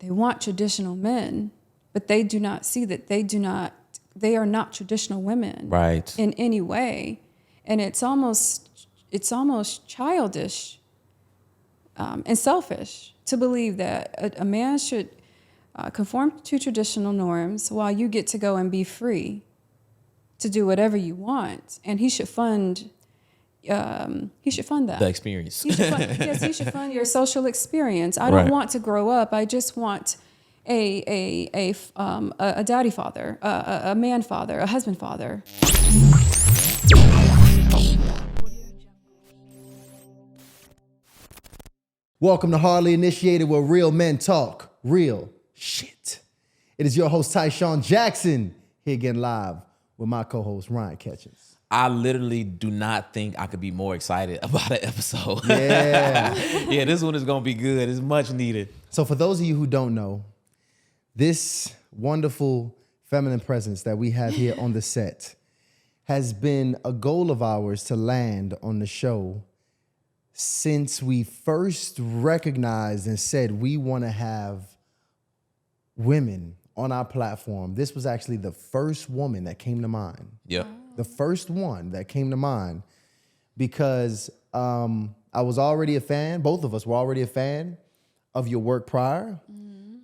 they want traditional men, but they do not see that they are not traditional women in any way. And it's almost childish and selfish to believe that a man should conform to traditional norms while you get to go and be free to do whatever you want. And he should fund that. The experience. He should fund your social experience. I don't want to grow up. I just want a daddy father, a man father, a husband father. Welcome to Hardly Initiated, where real men talk real shit. It is your host, Tyshawn Jackson, here again live with my co-host, Ryan Ketchens. I literally do not think I could be more excited about an episode. Yeah. Yeah, this one is going to be good. It's much needed. So for those of you who don't know, this wonderful feminine presence that we have here on the set has been a goal of ours to land on the show since we first recognized and said we want to have women on our platform. This was actually the first woman that came to mind. Yep. The first one that came to mind because I was already a fan. Both of us were already a fan of your work prior,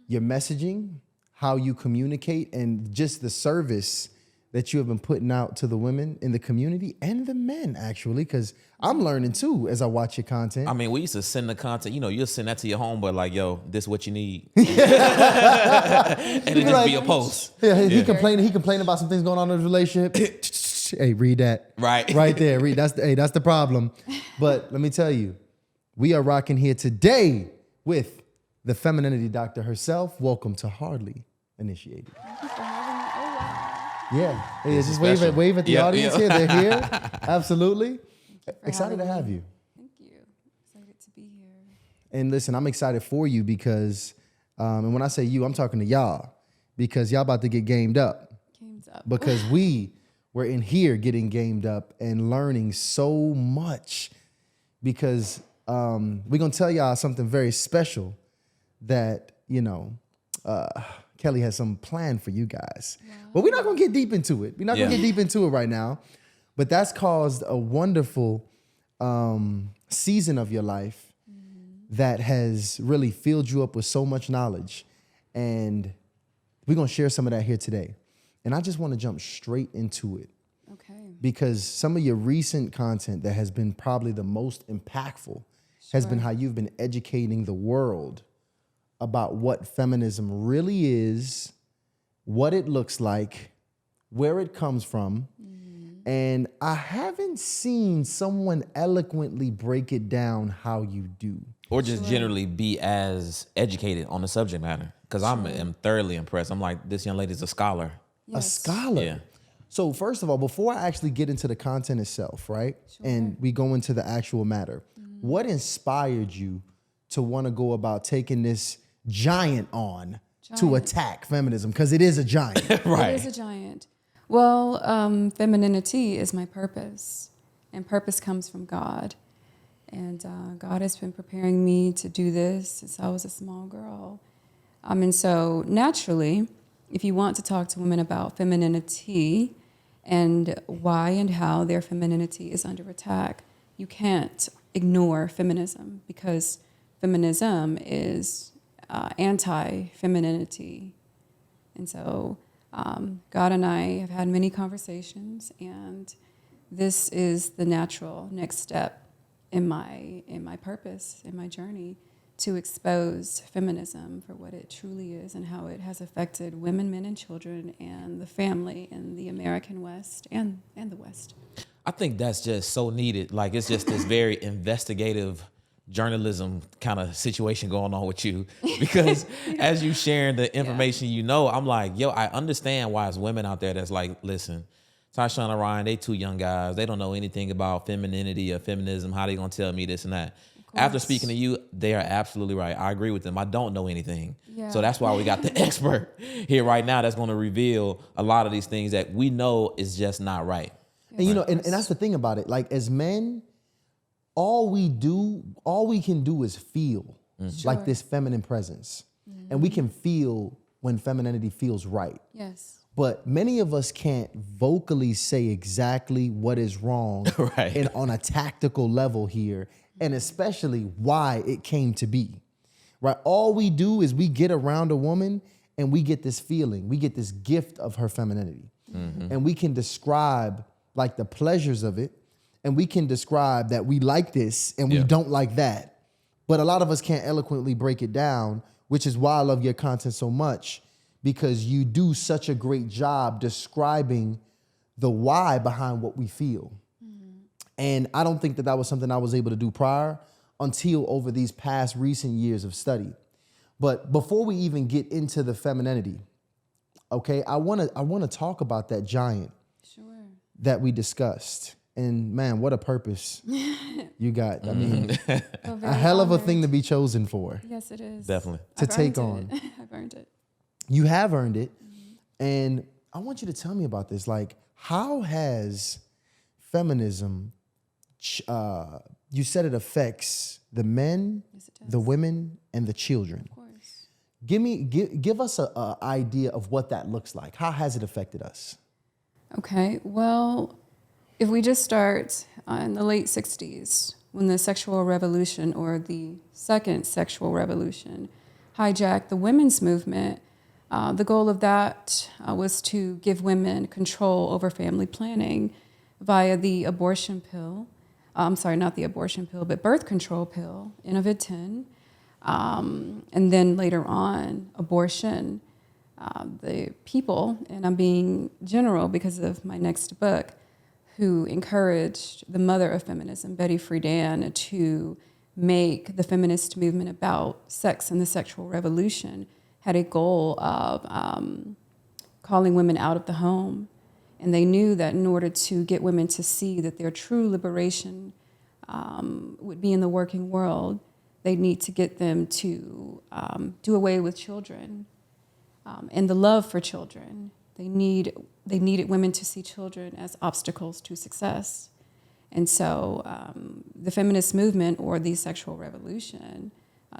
your messaging, how you communicate, and just the service that you have been putting out to the women in the community and the men, actually, because I'm learning too as I watch your content. I mean, we used to send the content, you'll send that to your homeboy like, yo, this is what you need. And it just be a post. Yeah, he complained about some things going on in his relationship. Hey, read that. Right there. Read. That's the problem. But let me tell you, we are rocking here today with the femininity doctor herself. Welcome to Hardly Initiated. Thank you for having me. Oh, wow. Yeah. Hey, just wave at the audience here. They're here. Absolutely. Excited to have you. Thank you. Excited to be here. And listen, I'm excited for you because, and when I say you, I'm talking to y'all, because y'all about to get gamed up. Because we were in here getting gamed up and learning so much, because we're going to tell y'all something very special that, Kelly has some plan for you guys. Wow. But we're not going to get deep into it. We're not going to get deep into it right now. But that's caused a wonderful season of your life that has really filled you up with so much knowledge. And we're going to share some of that here today. And I just want to jump straight into it. Okay. Because some of your recent content that has been probably the most impactful has been how you've been educating the world about what feminism really is, what it looks like, where it comes from. And I haven't seen someone eloquently break it down how you do. Or just generally be as educated on the subject matter. Because I am thoroughly impressed. I'm like, this young lady's a scholar. Yes. A scholar? Yeah. So first of all, before I actually get into the content itself, right? And we go into the actual matter, what inspired you to want to go about taking this giant on to attack feminism? Because it is a giant. Right. It is a giant. Well, femininity is my purpose, and purpose comes from God. And God has been preparing me to do this since I was a small girl. And so naturally, if you want to talk to women about femininity and why and how their femininity is under attack, you can't ignore feminism, because feminism is anti-femininity. And so God and I have had many conversations, and this is the natural next step in my purpose, in my journey, to expose feminism for what it truly is and how it has affected women, men, and children, and the family in the American West and the West. I think that's just so needed. Like, it's just this very investigative journalism kind of situation going on with you, because as you sharing the information, I'm like, yo, I understand why it's women out there that's like, listen, Tyshawn and Ryan, they two young guys. They don't know anything about femininity or feminism. How they gonna tell me this and that? After speaking to you, they are absolutely right. I agree with them. I don't know anything. Yeah. So that's why we got the expert here right now that's going to reveal a lot of these things that we know is just not right. And and that's the thing about it. Like, as men, all we can do is feel like this feminine presence. and we can feel when femininity feels right. Yes. But many of us can't vocally say exactly what is wrong Right. and on a tactical level here, and especially why it came to be. Right? All we do is we get around a woman and we get this feeling, we get this gift of her femininity. And we can describe like the pleasures of it, and we can describe that we like this and we don't like that. But a lot of us can't eloquently break it down, which is why I love your content so much, because you do such a great job describing the why behind what we feel. And I don't think that that was something I was able to do prior until over these past recent years of study. But before we even get into the femininity, okay, I wanna talk about that giant Sure. that we discussed. And man, what a purpose you got. I mean, Feel a very hell of a honored. thing to be chosen for. Yes, it is. Definitely. To I've take earned on. it. I've earned it. You have earned it. And I want you to tell me about this. Like, how has feminism, you said it affects the men, Yes, it does. the women, and the children. Of course. Give us a idea of what that looks like. How has it affected us? Okay, well, if we just start in the late 60s, when the sexual revolution or the second sexual revolution hijacked the women's movement, the goal of that was to give women control over family planning via the abortion pill. I'm sorry, not the abortion pill, but birth control pill, Innovid-10. And then later on, abortion. The people, and I'm being general because of my next book, who encouraged the mother of feminism, Betty Friedan, to make the feminist movement about sex and the sexual revolution, had a goal of calling women out of the home. And they knew that in order to get women to see that their true liberation would be in the working world, they need to get them to do away with children. And the love for children. They needed women to see children as obstacles to success. And so the feminist movement or the sexual revolution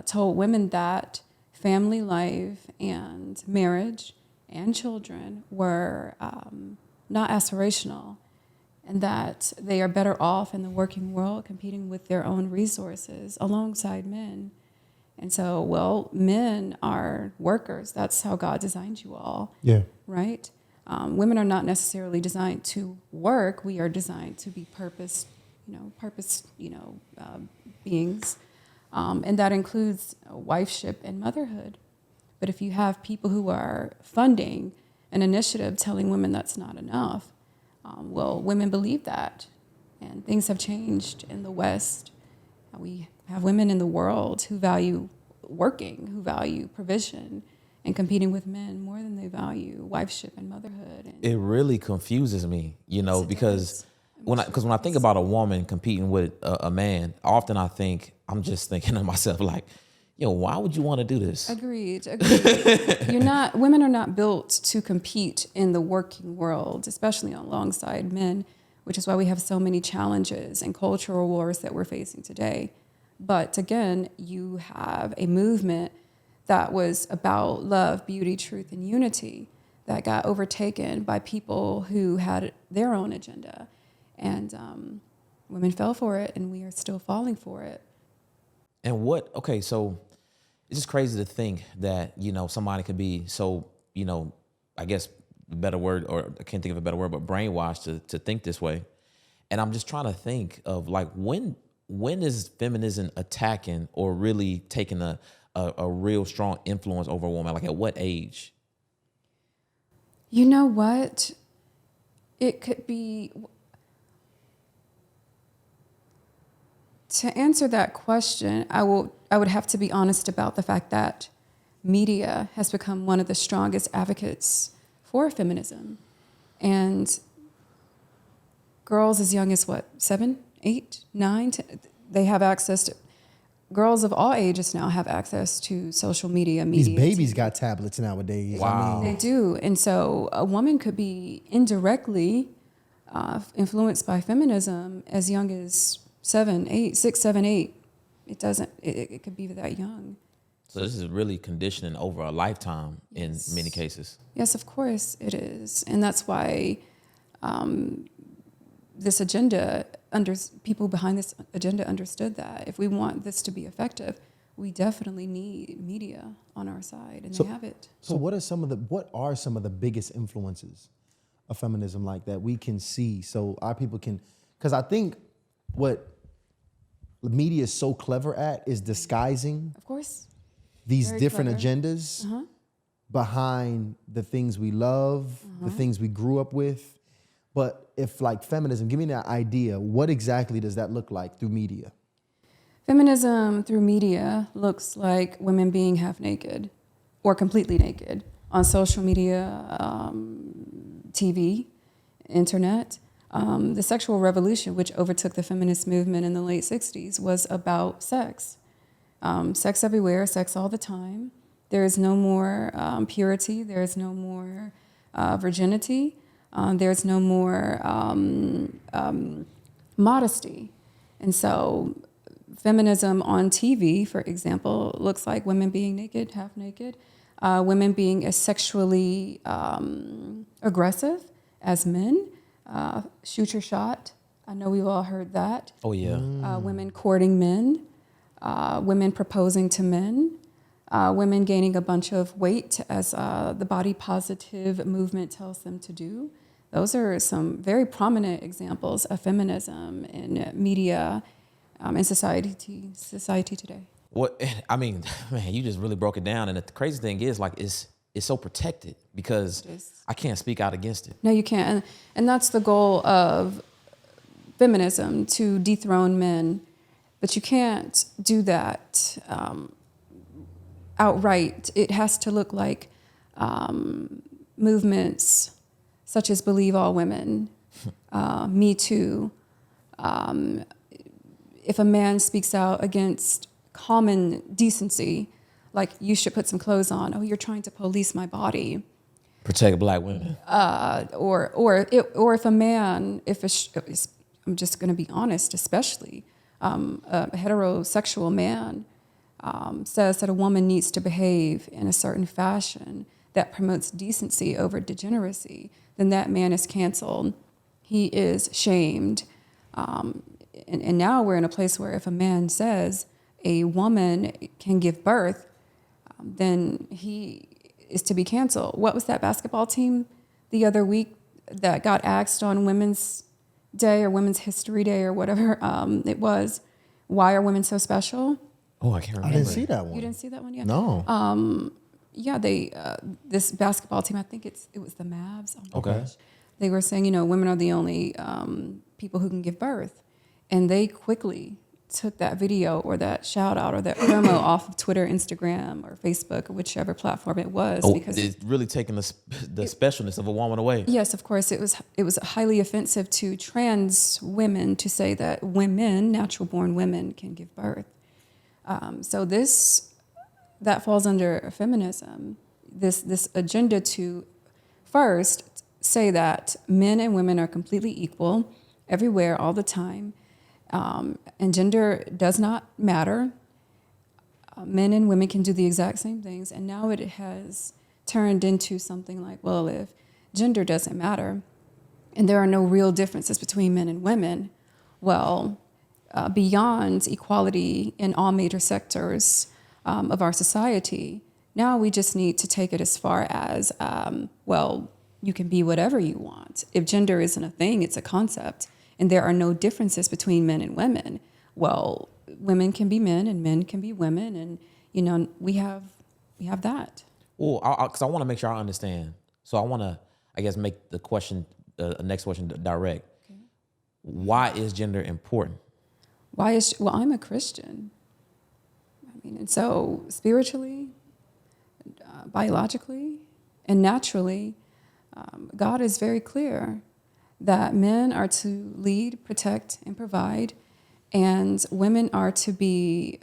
told women that family life and marriage and children were not aspirational, and that they are better off in the working world competing with their own resources alongside men. And so, well, men are workers. That's how God designed you all. Yeah. Right? Women are not necessarily designed to work. We are designed to be beings. And that includes wifeship and motherhood. But if you have people who are funding an initiative telling women that's not enough, well, women believe that. And things have changed in the West. We have women in the world who value working, who value provision, and competing with men more than they value wifeship and motherhood. And It really confuses me, Yes, it because does. when I think about a woman competing with a man, often I'm just thinking to myself like, yo, why would you want to do this? Agreed. Women are not built to compete in the working world, especially alongside men, which is why we have so many challenges and cultural wars that we're facing today. But again, you have a movement that was about love, beauty, truth, and unity that got overtaken by people who had their own agenda. And women fell for it, and we are still falling for it. And so it's just crazy to think that, somebody could be so, I guess the better word, or I can't think of a better word, but brainwashed to think this way. And I'm just trying to think of like, when is feminism attacking or really taking a real strong influence over a woman? Like at what age? You know what? It could be, to answer that question, I would have to be honest about the fact that media has become one of the strongest advocates for feminism. And girls as young as 7, 8, 9, 10, they have access to, girls of all ages now have access to social media. These babies got tablets nowadays. Wow. They do. And so a woman could be indirectly influenced by feminism as young as 7, 8, 6, 7, 8. It could be that young. So this is really conditioning over a lifetime in many cases. Yes, of course it is. And that's why this agenda, people behind this agenda understood that if we want this to be effective, we definitely need media on our side, and they have it. So what are some of the biggest influences of feminism like that we can see so our people can, because I think what the media is so clever at is disguising Of course. these Very different clever. agendas behind the things we love, the things we grew up with. But if like feminism, give me that idea, what exactly does that look like through media? Feminism through media looks like women being half naked or completely naked on social media, TV, internet. The sexual revolution, which overtook the feminist movement in the late 60s, was about sex. Sex everywhere, sex all the time. There is no more purity. There is no more virginity. There's no more modesty. And so feminism on TV, for example, looks like women being naked, half naked, women being as sexually aggressive as men, shoot your shot. I know we've all heard that. Oh, yeah. Women courting men, women proposing to men, women gaining a bunch of weight as the body positive movement tells them to do. Those are some very prominent examples of feminism in media in society today. What I mean, man, you just really broke it down. And the crazy thing is, like, it's so protected because I can't speak out against it. No, you can't. And that's the goal of feminism, to dethrone men. But you can't do that outright. It has to look like movements such as Believe All Women, Me Too. If a man speaks out against common decency, like you should put some clothes on, oh, you're trying to police my body. Protect Black women. Or if a man, I'm just going to be honest, especially a heterosexual man says that a woman needs to behave in a certain fashion that promotes decency over degeneracy, then that man is canceled. He is shamed. And now we're in a place where if a man says a woman can give birth, then he is to be canceled. What was that basketball team the other week that got axed on Women's Day or Women's History Day or whatever it was? Why are women so special? Oh, I can't remember. I didn't see that one. You didn't see that one yet? No. Yeah, this basketball team, I think it was the Mavs. Oh my Okay. gosh. They were saying, women are the only people who can give birth. And they quickly took that video or that shout out or that promo off of Twitter, Instagram, or Facebook, or whichever platform it was. Oh, because it's really taking the specialness of a woman away. yes, of course, it was highly offensive to trans women to say that women, natural born women, can give birth. So that falls under feminism. This agenda to first say that men and women are completely equal everywhere, all the time. And gender does not matter. Men and women can do the exact same things. And now it has turned into something like, well, if gender doesn't matter and there are no real differences between men and women, well, beyond equality in all major sectors of our society, now we just need to take it as far as, well, you can be whatever you want. If gender isn't a thing, it's a concept. And there are no differences between men and women. Well, women can be men and men can be women, and we have that. Well, because I want to make sure I understand. So I want to, I guess, make the question, next question direct. Okay. Why is gender important? Well, I'm a Christian. And so spiritually, biologically, and naturally, God is very clear that men are to lead, protect, and provide, and women are to be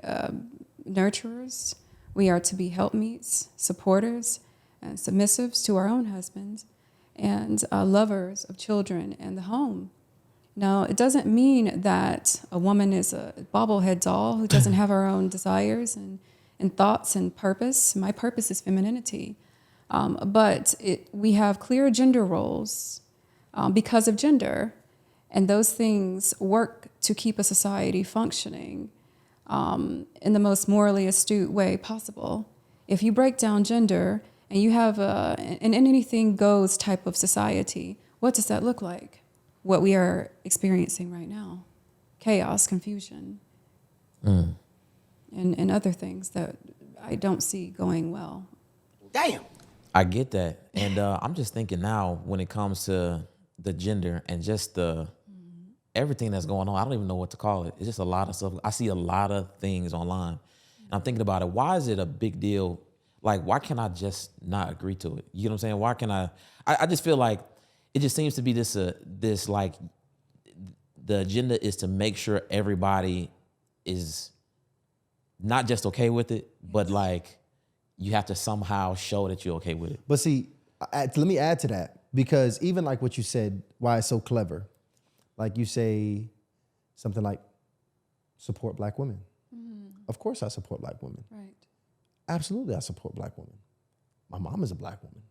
nurturers. We are to be helpmeets, supporters, and submissives to our own husbands, and lovers of children and the home. Now, it doesn't mean that a woman is a bobblehead doll who doesn't have her own desires and and thoughts and purpose. My purpose is femininity. But we have clear gender roles because of gender, and those things work to keep a society functioning in the most morally astute way possible. If you break down gender and you have an anything goes type of society, what does that look like? What we are experiencing right now: chaos, confusion, and other things that I don't see going well. Damn. I get that. And I'm just thinking now when it comes to the gender and just the everything that's going on, I don't even know what to call it. It's just a lot of stuff. I see a lot of things online. And I'm thinking about it. Why is it a big deal? Like, why can't I just not agree to it? You know what I'm saying? Why can I just feel like it just seems to be this like the agenda is to make sure everybody is not just okay with it, but like you have to somehow show that you're okay with it. But see, let me add to that, because even like what you said, why it's so clever. Like you say something like, support Black women. Of course I support Black women. Right. Absolutely, I support Black women. My mom is a Black woman.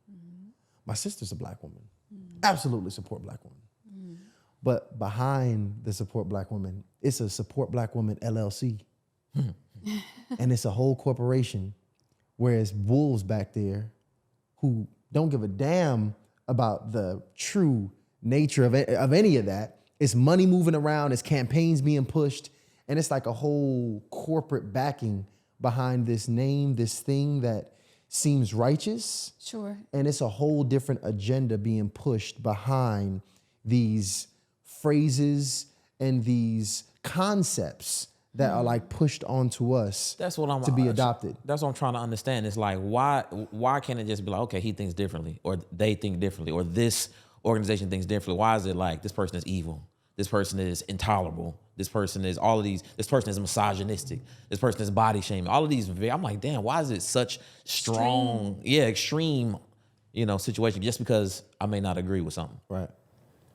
My sister's a Black woman. Absolutely support Black women. But behind the support Black women, it's a support Black women LLC. And it's a whole corporation, whereas wolves back there who don't give a damn about the true nature of any of that. It's money moving around, it's campaigns being pushed, and it's like a whole corporate backing behind this name, this thing that seems righteous. Sure. And it's a whole different agenda being pushed behind these phrases and these concepts that are like pushed onto us to be adopted. That's what I'm trying to understand. It's like, why can't it just be like, okay, he thinks differently, or they think differently, or this organization thinks differently? Why is it like this person is evil? This person is intolerable. This person is all of these. This person is misogynistic. This person is body shaming. All of these. I'm like, damn, why is it such strong, extreme, situation? Just because I may not agree with something. Right.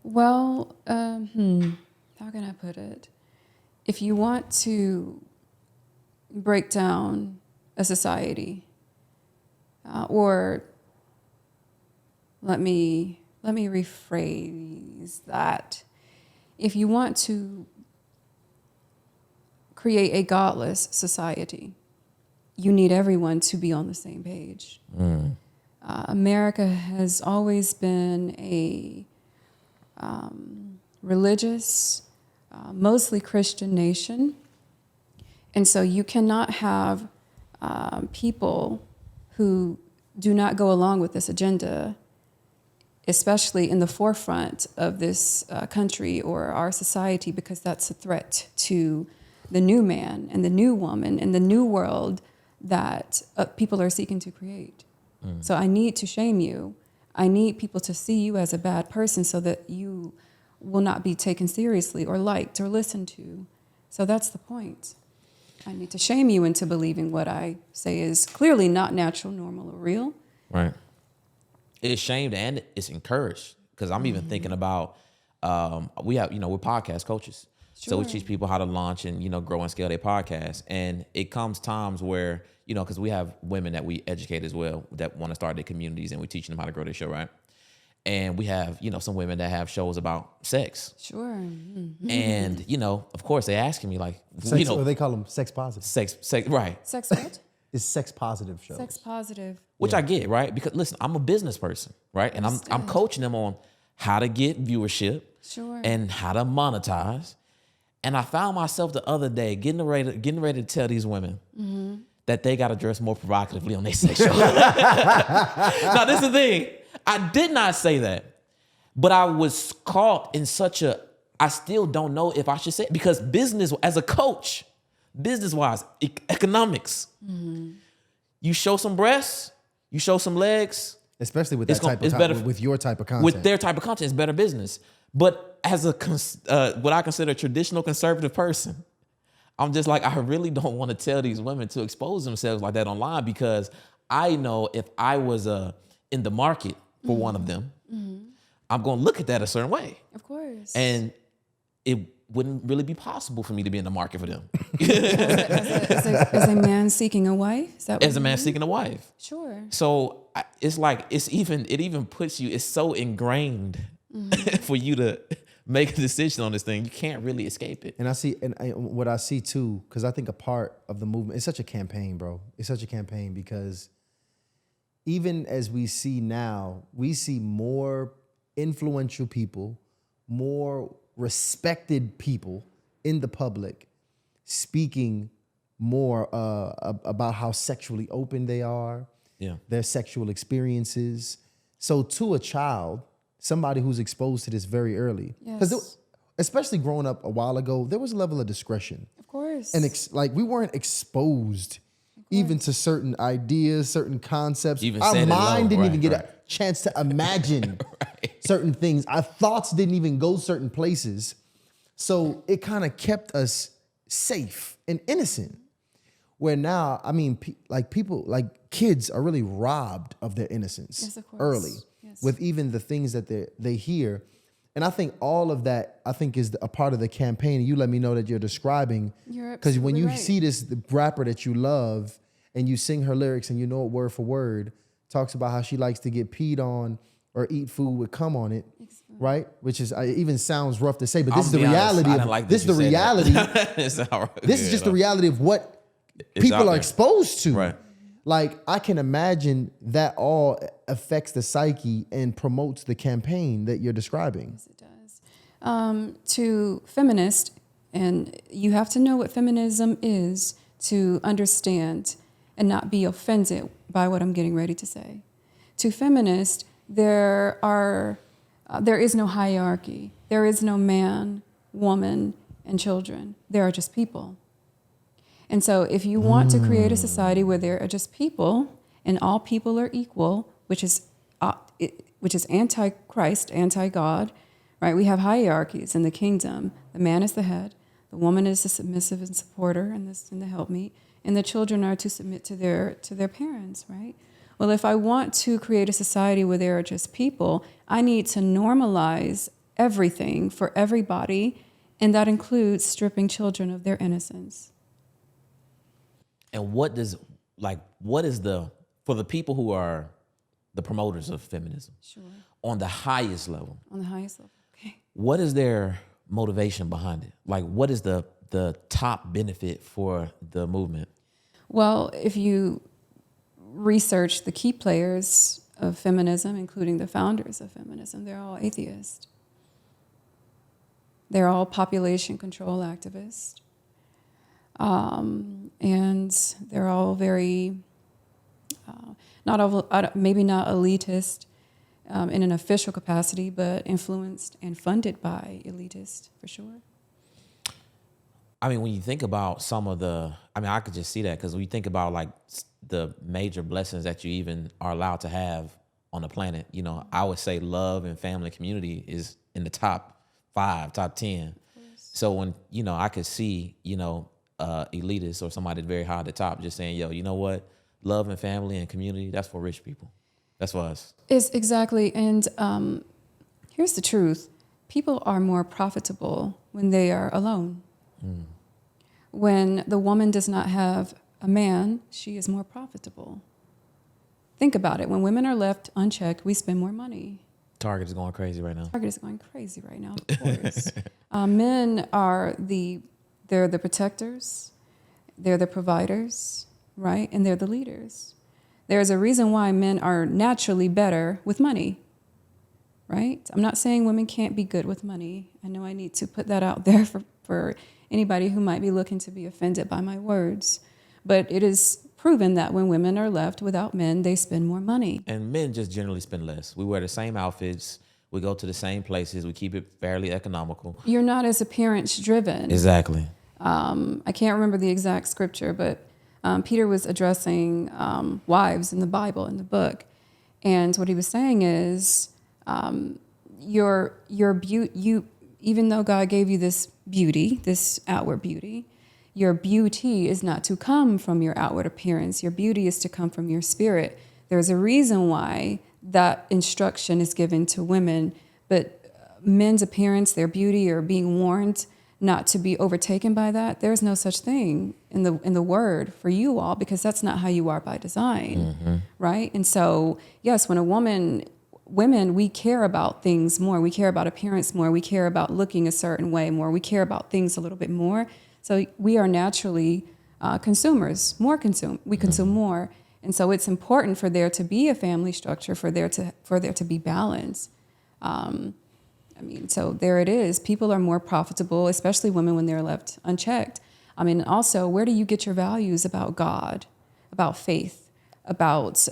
Well, how can I put it? If you want to break down a society, or let me rephrase that. If you want to create a godless society, you need everyone to be on the same page. America has always been a religious, mostly Christian nation. And so you cannot have people who do not go along with this agenda, especially in the forefront of this country or our society, because that's a threat to the new man and the new woman and the new world that people are seeking to create. So I need to shame you. I need people to see you as a bad person so that you will not be taken seriously or liked or listened to. So that's the point. I need to shame you into believing what I say is clearly not natural, normal, or real. Right. It's shamed and it's encouraged, because I'm even thinking about we're podcast coaches. Sure. So we teach people how to launch and, grow and scale their podcast. And it comes times where, because we have women that we educate as well that want to start their communities, and we're teaching them how to grow their show, right? And we have, some women that have shows about sex. Sure. Mm-hmm. And, of course, they're asking me like, Sex, or they call them sex positive. sex, right. Sex what? It's sex positive shows. Sex positive. Which I get, right? Because listen, I'm a business person, right? And I'm coaching them on how to get viewership, Sure. and how to monetize. And I found myself the other day getting ready to tell these women that they got to dress more provocatively on their sex show. Now, this is the thing. I did not say that, but I was caught in I still don't know if I should say it, because business, as a coach, business-wise, economics, you show some breasts, you show some legs. Especially with that with your type of content. With their type of content, it's better business. But as what I consider a traditional conservative person, I'm just like, I really don't want to tell these women to expose themselves like that online, because I know if I was in the market for one of them, I'm going to look at that a certain way. Of course. And wouldn't really be possible for me to be in the market for them. As a man seeking a wife? Is that what As a you man mean? seeking a wife. Sure. So it's like, it even puts you, it's so ingrained for you to make a decision on this thing. You can't really escape it. And what I see too, because I think a part of the movement, it's such a campaign, bro. It's such a campaign because even as we see now, we see more influential people, more respected people in the public speaking more about how sexually open they are, their sexual experiences. So to a child, somebody who's exposed to this very early, because especially growing up a while ago, there was a level of discretion. Of course. And we weren't exposed even to certain ideas, certain concepts. Even Our mind didn't right, even get right. a chance to imagine certain things. Our thoughts didn't even go certain places. So it kind of kept us safe and innocent. Where now, I mean, kids are really robbed of their innocence Yes, of course. early Yes. with even the things that they hear. And I think all of that, is a part of the campaign. And you let me know that you're describing. You're Because when absolutely you right. see the rapper that you love and you sing her lyrics and you know it word for word, talks about how she likes to get peed on or eat food with cum on it, right? Which is it even sounds rough to say, but this is the reality. This is the reality. This is just the reality of what people are exposed to. Right. Like, I can imagine that all affects the psyche and promotes the campaign that you're describing. Yes, it does. To feminists, and you have to know what feminism is to understand and not be offended by what I'm getting ready to say. To feminists, there is no hierarchy. There is no man, woman, and children. There are just people. And so if you want to create a society where there are just people and all people are equal, which is anti-Christ, anti-God, right? We have hierarchies in the kingdom. The man is the head. The woman is the submissive and supporter and the helpmeet. And the children are to submit to their parents, right? Well, if I want to create a society where there are just people, I need to normalize everything for everybody, and that includes stripping children of their innocence. And for the people who are the promoters of feminism, Sure. on the highest level, Okay. what is their motivation behind it? Like, what is the top benefit for the movement? Well, if you research the key players of feminism, including the founders of feminism, they're all atheists. They're all population control activists. And they're all very, maybe not elitist in an official capacity, but influenced and funded by elitists, for sure. I mean, when you think about I could just see that, because when you think about like the major blessings that you even are allowed to have on the planet, I would say love and family and community is in the top 5, top 10. So when, I could see, elitists or somebody very high at the top just saying, yo, you know what? Love and family and community, that's for rich people. That's for us. It's exactly. And here's the truth. People are more profitable when they are alone. When the woman does not have a man, she is more profitable. Think about it. When women are left unchecked, we spend more money. Target is going crazy right now. Target is going crazy right now, of course. Men are they're the protectors, they're the providers, right? And they're the leaders. There's a reason why men are naturally better with money, right? I'm not saying women can't be good with money. I know I need to put that out there for anybody who might be looking to be offended by my words. But it is proven that when women are left without men, they spend more money. And men just generally spend less. We wear the same outfits. We go to the same places. We keep it fairly economical. You're not as appearance driven. Exactly. I can't remember the exact scripture, but Peter was addressing wives in the Bible, in the book. And what he was saying is your beauty, even though God gave you this beauty, this outward beauty, your beauty is not to come from your outward appearance. Your beauty is to come from your spirit. There's a reason why that instruction is given to women, but men's appearance, their beauty, are being warned not to be overtaken by that. There's no such thing in the word for you all, because that's not how you are by design, right? And so, yes, when women, we care about things more. We care about appearance more. We care about looking a certain way more. We care about things a little bit more. So we are naturally consumers. We consume more, and so it's important for there to be a family structure, for there to be balance. I mean, so there it is. People are more profitable, especially women, when they're left unchecked. I mean, also, where do you get your values about God, about faith, about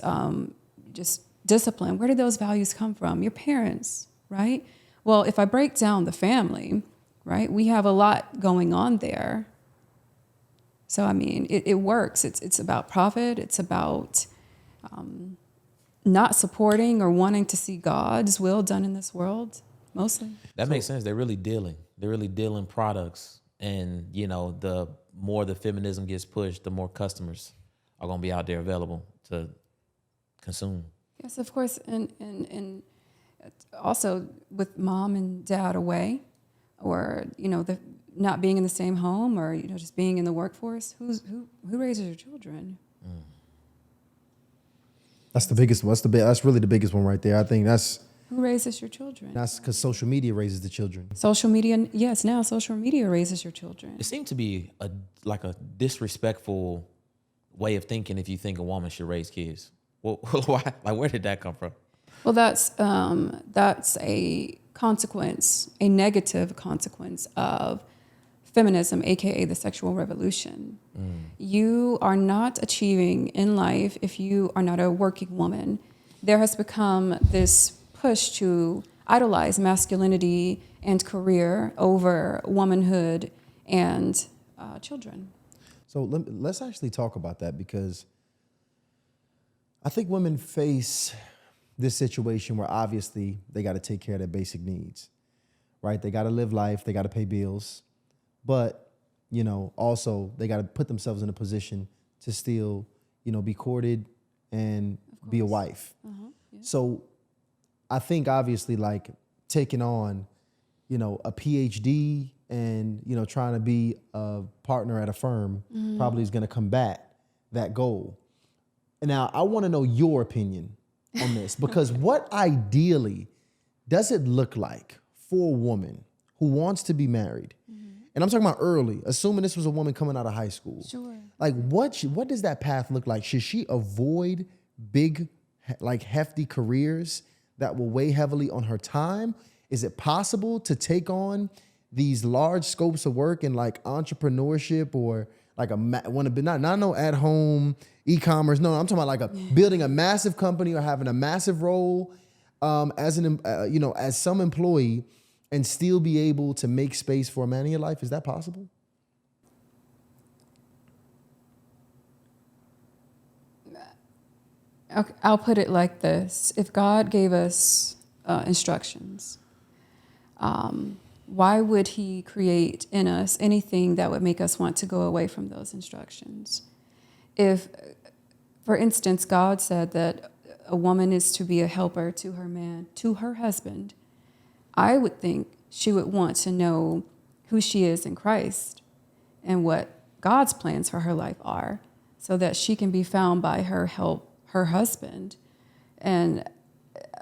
just discipline? Where do those values come from? Your parents, right? Well, if I break down the family, right, we have a lot going on there. So, I mean, it works. It's about profit. It's about not supporting or wanting to see God's will done in this world. Mostly. That makes sense. They're really dealing products. And, you know, the more the feminism gets pushed, the more customers are going to be out there available to consume. Yes, of course. And also with mom and dad away, or, you know, the not being in the same home, or, you know, just being in the workforce, who raises your children? That's the biggest one. That's really the biggest one right there. I think who raises your children? That's because social media raises the children. Social media, yes, now social media raises your children. It seemed to be a disrespectful way of thinking if you think a woman should raise kids. Well, why? Like, where did that come from? Well, that's a consequence, a negative consequence of feminism, aka the sexual revolution. You are not achieving in life if you are not a working woman. There has become this push to idolize masculinity and career over womanhood and children. So let's actually talk about that, because I think women face this situation where obviously they got to take care of their basic needs, right? They got to live life, they got to pay bills, but, you know, also they got to put themselves in a position to still, you know, be courted and be a wife. Yeah. So I think obviously, like, taking on, you know, a PhD and, you know, trying to be a partner at a firm probably is going to combat that goal. And now I want to know your opinion on this, because what ideally does it look like for a woman who wants to be married? And I'm talking about early, assuming this was a woman coming out of high school. Sure. Like, what does that path look like? Should she avoid big, like, hefty careers that will weigh heavily on her time? Is it possible to take on these large scopes of work in, like, entrepreneurship, or like not no at home e-commerce? No, I'm talking about like building a massive company or having a massive role as as some employee, and still be able to make space for a man in your life. Is that possible? Okay, I'll put it like this. If God gave us instructions, why would he create in us anything that would make us want to go away from those instructions? If, for instance, God said that a woman is to be a helper to her man, to her husband, I would think she would want to know who she is in Christ and what God's plans for her life are, so that she can be found by her husband. And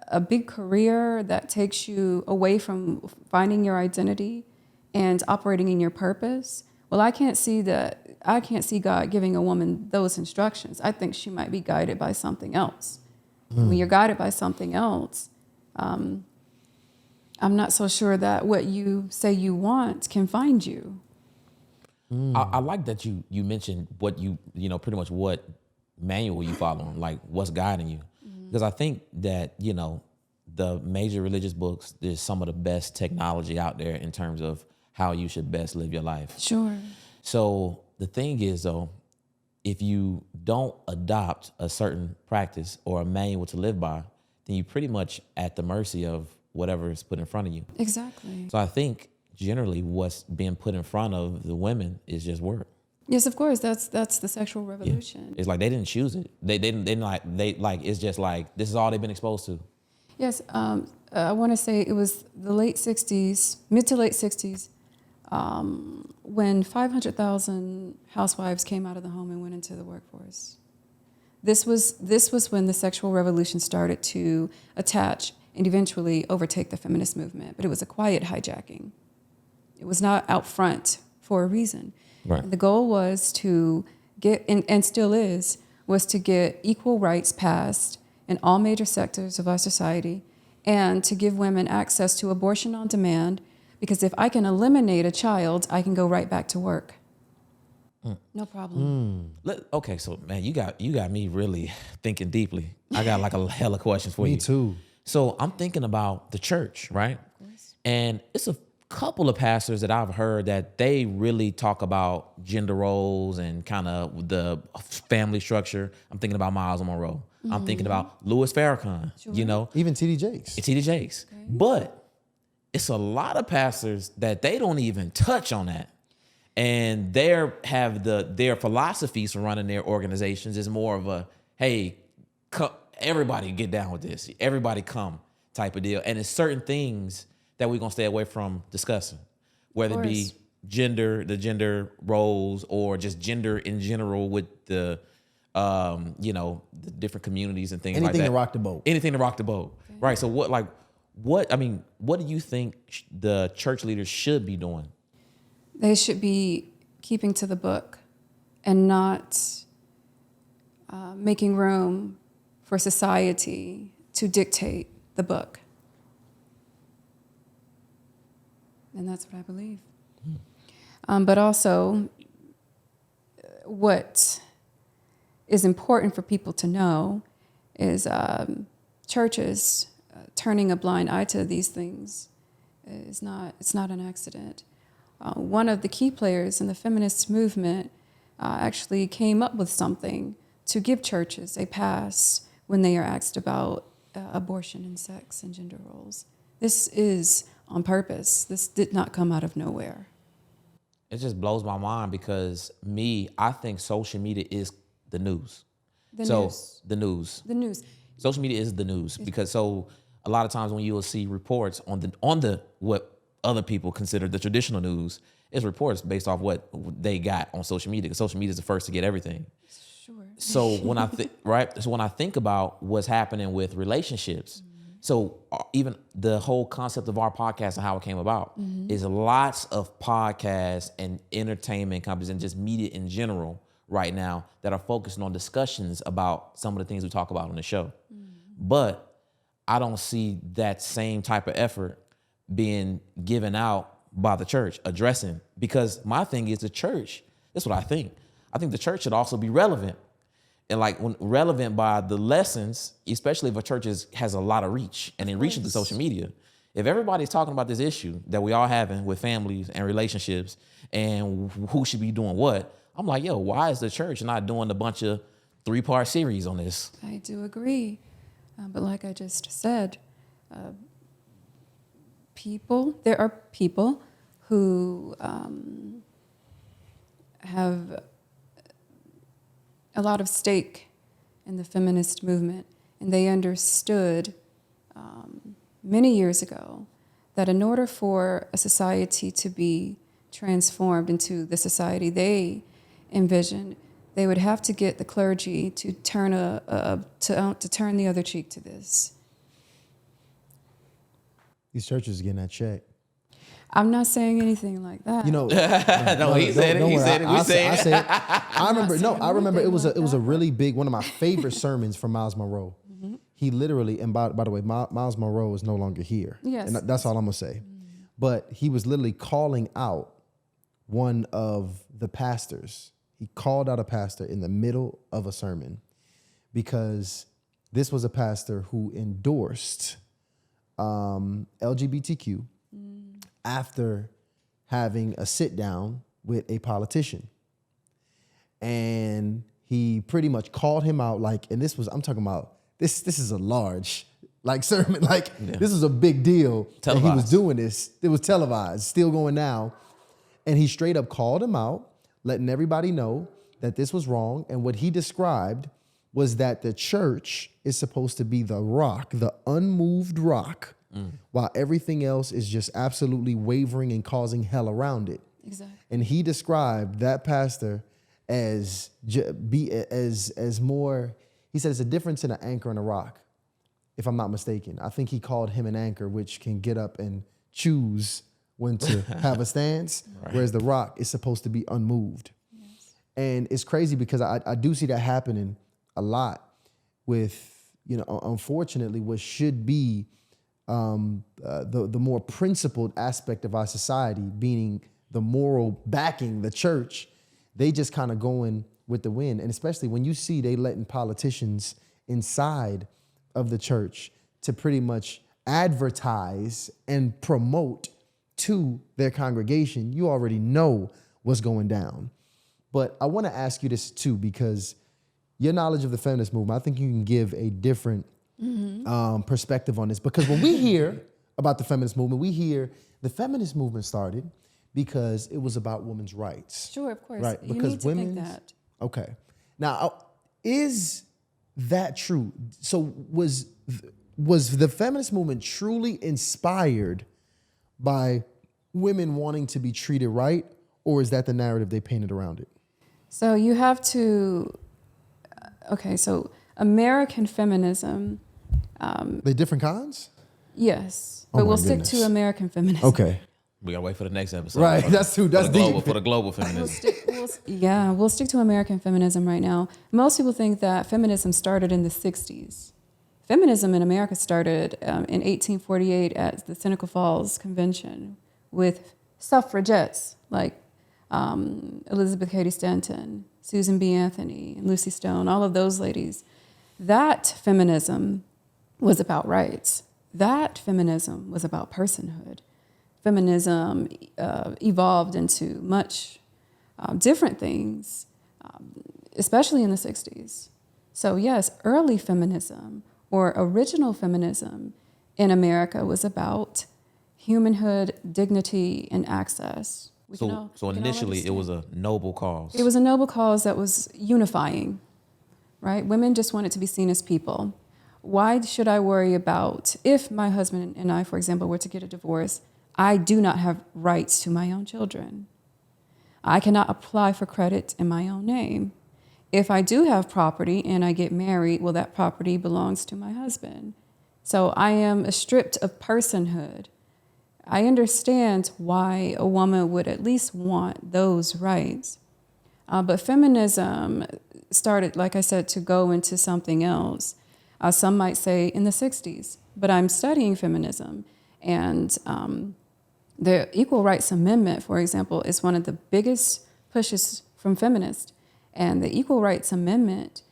a big career that takes you away from finding your identity and operating in your purpose, well, I can't see God giving a woman those instructions. I think she might be guided by something else. When you're guided by something else, I'm not so sure that what you say you want can find you. I like that you mentioned what you know, pretty much what manual you follow, like what's guiding you. Because I think that, you know, the major religious books, there's some of the best technology out there in terms of how you should best live your life. Sure. So the thing is, though, if you don't adopt a certain practice or a manual to live by, then you're pretty much at the mercy of whatever is put in front of you. Exactly. So I think generally what's being put in front of the women is just work. Yes, of course. That's the sexual revolution. Yeah. It's like they didn't choose it. They it's just like this is all they've been exposed to. Yes, I want to say it was the late 60s, mid to late 60s. when 500,000 housewives came out of the home and went into the workforce. This was when the sexual revolution started to attach and eventually overtake the feminist movement. But it was a quiet hijacking. It was not out front for a reason. Right. And the goal was to get, and still is, was to get equal rights passed in all major sectors of our society and to give women access to abortion on demand, because if I can eliminate a child, I can go right back to work. No problem. Okay, so man, you got me really thinking deeply. I got like a hella questions for you. Me too. So I'm thinking about the church, right? And it's a couple of pastors that I've heard that they really talk about gender roles and kind of the family structure. I'm thinking about Miles Monroe. I'm thinking about Louis Farrakhan, you know, Even T.D. Jakes. it's T.D. Jakes. Okay. But it's a lot of pastors that they don't even touch on that. And their philosophies for running their organizations is more of a, hey, everybody get down with this. Everybody come type of deal. And it's certain things that we're going to stay away from discussing, whether it be the gender roles or just gender in general with the, the different communities and things like that. Anything to rock the boat. Anything to rock the boat. Okay. Right. So what do you think the church leaders should be doing? They should be keeping to the book and not making room for society to dictate the book. And that's what I believe. But also, what is important for people to know is churches turning a blind eye to these things it's not an accident. One of the key players in the feminist movement actually came up with something to give churches a pass when they are asked about abortion and sex and gender roles. This is on purpose. This did not come out of nowhere. It just blows my mind because I think social media is the news. The news. Social media is the news because so a lot of times when you will see reports on the what other people consider the traditional news, it's reports based off what they got on social media because social media is the first to get everything. Sure. So when I think about what's happening with relationships, so even the whole concept of our podcast and how it came about is lots of podcasts and entertainment companies and just media in general right now that are focusing on discussions about some of the things we talk about on the show. But I don't see that same type of effort being given out by the church addressing, because my thing is the church, that's what I think. I think the church should also be relevant. And when relevant by the lessons, especially if a church has a lot of reach and it reaches the social media. If everybody's talking about this issue that we all having with families and relationships and who should be doing what, I'm like, yo, why is the church not doing a bunch of 3-part series on this? I do agree. But like I just said, there are people who have a lot of stake in the feminist movement, and they understood many years ago that in order for a society to be transformed into the society they envisioned, they would have to get the clergy to turn turn the other cheek to this. These churches are getting that check. I'm not saying anything like that. You know, No, he said it. He said it. We said it. I remember it was a really big, one of my favorite sermons from Miles Monroe. He literally, and by the way, Miles Monroe is no longer here. Yes. And that's all I'm gonna say. But he was literally calling out one of the pastors. He called out a pastor in the middle of a sermon because this was a pastor who endorsed LGBTQ after having a sit down with a politician. And he pretty much called him out and I'm talking about, this is a large sermon, This is a big deal that he was doing this. It was televised, still going now. And he straight up called him out, letting everybody know that this was wrong. And what he described was that the church is supposed to be the rock, the unmoved rock while everything else is just absolutely wavering and causing hell around it. Exactly. And he described that pastor as more. He said it's a difference in an anchor and a rock, if I'm not mistaken. I think he called him an anchor, which can get up and choose when to have a stance, whereas the rock is supposed to be unmoved. Yes. And it's crazy because I do see that happening a lot with, unfortunately, what should be the more principled aspect of our society, meaning the moral backing, the church. They just kind of going with the wind. And especially when you see they letting politicians inside of the church to pretty much advertise and promote to their congregation, you already know what's going down. But I want to ask you this too, because your knowledge of the feminist movement, I think you can give a different perspective on this. Because when we hear about the feminist movement, we hear the feminist movement started because it was about women's rights. Sure, of course. Right, You because need to think that. Okay. Now, is that true? So was the feminist movement truly inspired by women wanting to be treated right, or is that the narrative they painted around it? So you have to, so American feminism. They different kinds? Yes, Oh but my we'll stick goodness. to American feminism. Okay. We gotta wait for the next episode. Right, that's for deep. the global feminism. We'll stick to American feminism right now. Most people think that feminism started in the 60s. Feminism in America started in 1848 at the Seneca Falls Convention with suffragettes like Elizabeth Cady Stanton, Susan B. Anthony, and Lucy Stone, all of those ladies. That feminism was about rights. That feminism was about personhood. Feminism evolved into much different things, especially in the 60s. So yes, early feminism or original feminism in America was about humanhood, dignity, and access. So initially it was a noble cause. It was a noble cause that was unifying, right? Women just wanted to be seen as people. Why should I worry about if my husband and I, for example, were to get a divorce? I do not have rights to my own children. I cannot apply for credit in my own name. If I do have property and I get married, well, that property belongs to my husband. So I am stripped of personhood. I understand why a woman would at least want those rights. But feminism started, like I said, to go into something else. Some might say in the 60s, but I'm studying feminism. And the Equal Rights Amendment, for example, is one of the biggest pushes from feminists. And the Equal Rights Amendment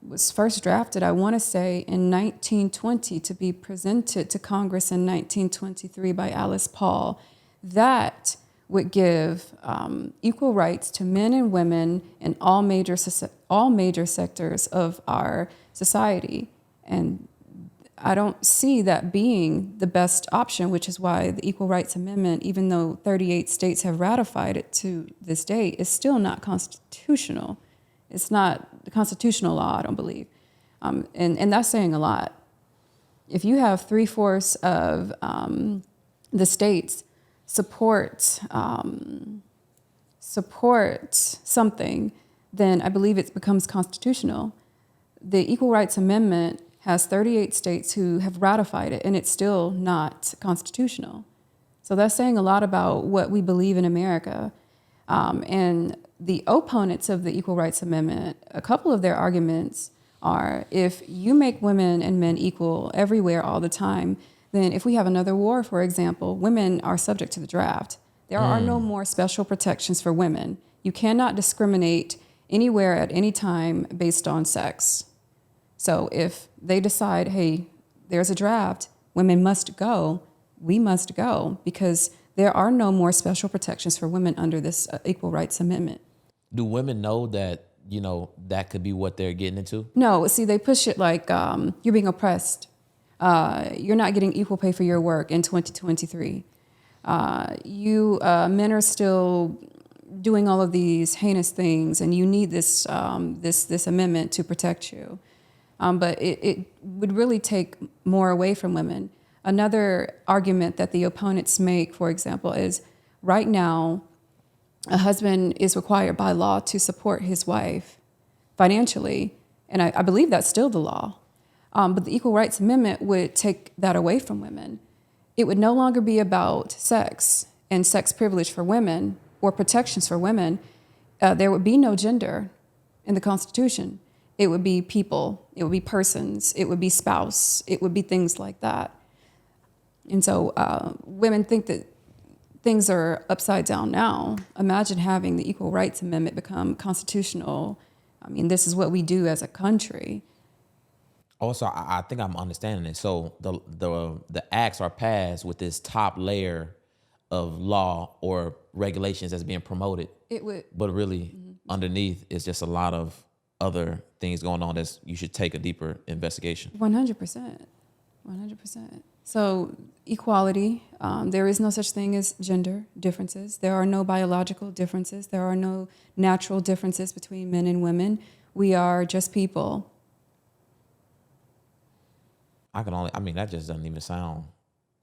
was first drafted, I want to say, in 1920 to be presented to Congress in 1923 by Alice Paul. That would give equal rights to men and women in all major sectors of our society. And I don't see that being the best option, which is why the Equal Rights Amendment, even though 38 states have ratified it to this day, is still not constitutional. It's not the constitutional law, I don't believe. And that's saying a lot. If you have 3/4 of the states support something, then I believe it becomes constitutional. The Equal Rights Amendment has 38 states who have ratified it, and it's still not constitutional. So that's saying a lot about what we believe in America. And the opponents of the Equal Rights Amendment, a couple of their arguments are, if you make women and men equal everywhere all the time, then if we have another war, for example, women are subject to the draft. There are no more special protections for women. You cannot discriminate anywhere at any time based on sex. So if they decide, hey, there's a draft, women must go, we must go, because there are no more special protections for women under this Equal Rights Amendment. Do women know that, that could be what they're getting into? No, see, they push it like you're being oppressed. You're not getting equal pay for your work in 2023. Men are still doing all of these heinous things, and you need this amendment to protect you. But it would really take more away from women. Another argument that the opponents make, for example, is right now, a husband is required by law to support his wife financially, and I believe that's still the law. But the Equal Rights Amendment would take that away from women. It would no longer be about sex and sex privilege for women or protections for women. There would be no gender in the Constitution. It would be people, it would be persons, it would be spouse, it would be things like that. And so women think that things are upside down now. Imagine having the Equal Rights Amendment become constitutional. I mean, this is what we do as a country. Also, I think I'm understanding it. So the acts are passed with this top layer of law or regulations that's being promoted. It would, But really, underneath is just a lot of other things going on that you should take a deeper investigation. 100%, 100%. So equality, there is no such thing as gender differences. There are no biological differences. There are no natural differences between men and women. We are just people. That just doesn't even sound,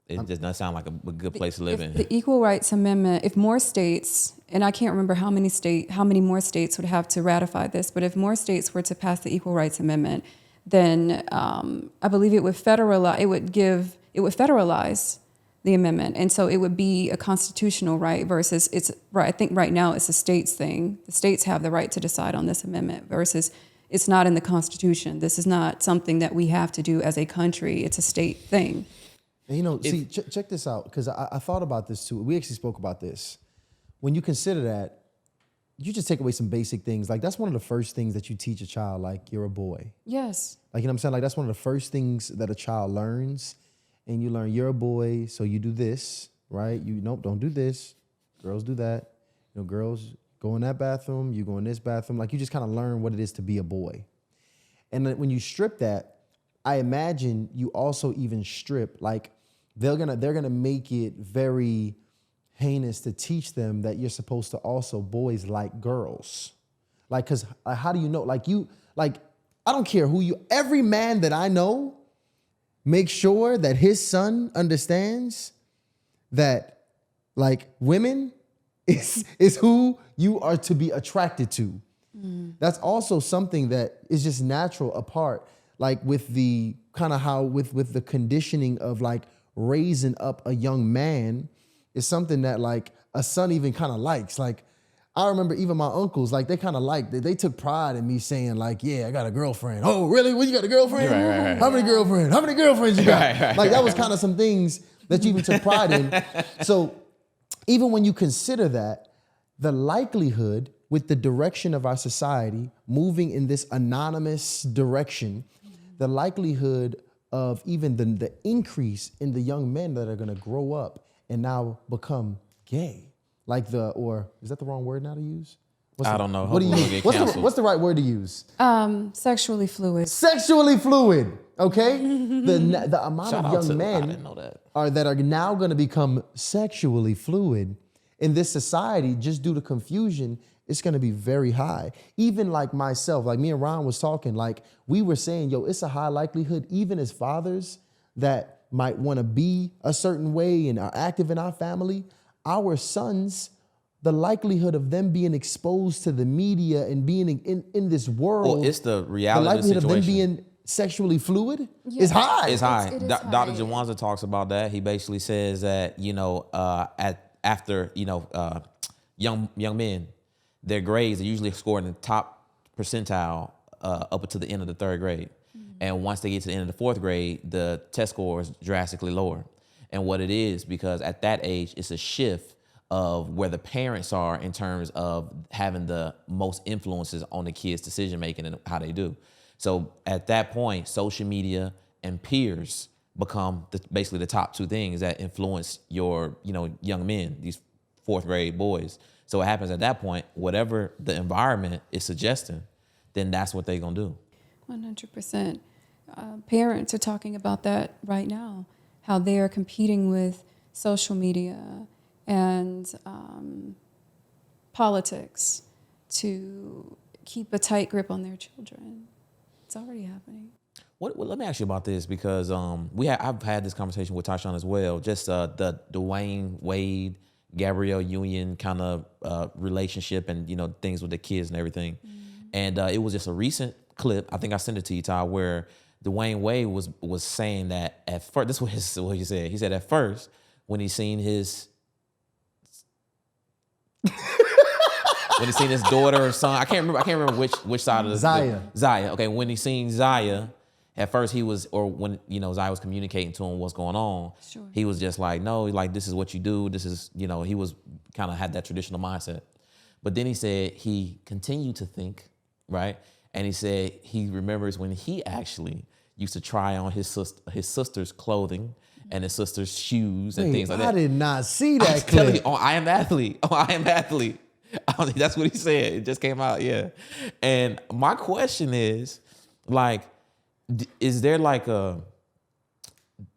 it just doesn't sound like a good place to live in. The Equal Rights Amendment, if more states, and I can't remember how many more states would have to ratify this, but if more states were to pass the Equal Rights Amendment, then I believe it would federalize the amendment, and so it would be a constitutional right versus it's right. I think right now it's a states thing. The states have the right to decide on this amendment versus it's not in the Constitution. This is not something that we have to do as a country. It's a state thing. And check this out, because I thought about this too. We actually spoke about this. When you consider that, you just take away some basic things. Like, that's one of the first things that you teach a child, like, you're a boy. Yes. Like, you know what I'm saying? Like, that's one of the first things that a child learns. And you learn you're a boy, so you do this, right? Don't do this. Girls do that. Girls go in that bathroom, you go in this bathroom. Like, you just kind of learn what it is to be a boy. And then when you strip that, I imagine you also even strip, like, they're gonna make it very heinous to teach them that you're supposed to also boys like girls. Like, cause how do you know? Like, I don't care every man that I know, make sure that his son understands that, like, women is who you are to be attracted to. That's also something that is just natural apart, like, with the kind of how with the conditioning of, like, raising up a young man is something that, like, a son even kind of likes. Like, I remember even my uncles, like, they kind of liked it. They took pride in me saying, like, yeah, I got a girlfriend. Oh, really? Well, you got a girlfriend? Right. How many girlfriends? How many girlfriends you got? Right. Like, that was kind of some things that you even took pride in. So even when you consider that, the likelihood with the direction of our society moving in this anonymous direction, the likelihood of even the increase in the young men that are going to grow up and now become gay. Like or is that the wrong word now to use? I don't know. What do you Hopefully we'll get canceled. what's the right word to use? Sexually fluid. Sexually fluid. Okay, the amount Shout of out young to, I men didn't know that. that are now going to become sexually fluid in this society just due to confusion, it's going to be very high. Even like myself, like me and Ron was talking, like we were saying, it's a high likelihood, even as fathers that might want to be a certain way and are active in our family, our sons, the likelihood of them being exposed to the media and being in this world, Well, it's the reality the likelihood of the of them situation. being sexually fluid is high. It's high. It is Dr. high. Jawanza talks about that. He basically says that, after young men, their grades are usually scored in the top percentile up until the end of the third grade. And once they get to the end of the fourth grade, the test score is drastically lower. And what it is, because at that age, it's a shift of where the parents are in terms of having the most influences on the kids' decision making and how they do. So at that point, social media and peers become basically the top two things that influence your young men, these fourth grade boys. So what happens at that point, whatever the environment is suggesting, then that's what they're gonna do. 100%. Parents are talking about that right now, how they are competing with social media and politics to keep a tight grip on their children. It's already happening. Let me ask you about this because I've had this conversation with Tyshawn as well. Just the Dwayne Wade, Gabrielle Union kind of relationship, and things with the kids and everything. And it was just a recent clip. I think I sent it to you, Ty, where Dwayne Wade was saying that at first. This was what he said. He said at first when he seen his when he seen his daughter or son, I can't remember which side of the Zaya. Okay, when he seen Zaya, at first he was, or when Zaya was communicating to him what's going on, Sure. he was just like, no, like this is what you do. This is he was kind of had that traditional mindset. But then he said he continued to think, right? And he said he remembers when he actually used to try on his sister's clothing and his sister's shoes and things like that. I did not see that I'm clip. telling you, I am athlete. That's what he said. It just came out, yeah. And my question is, like, is there like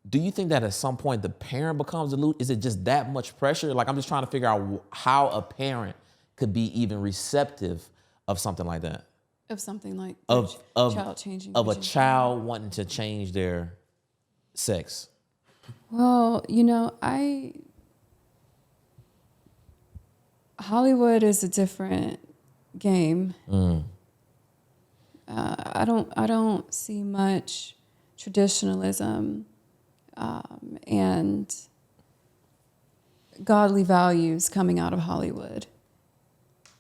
do you think that at some point the parent becomes deluded? Is it just that much pressure? Like, I'm just trying to figure out how a parent could be even receptive of something like that. Of something like Child changing. Of a child wanting to change their sex. Well, Hollywood is a different game. I don't see much traditionalism and godly values coming out of Hollywood.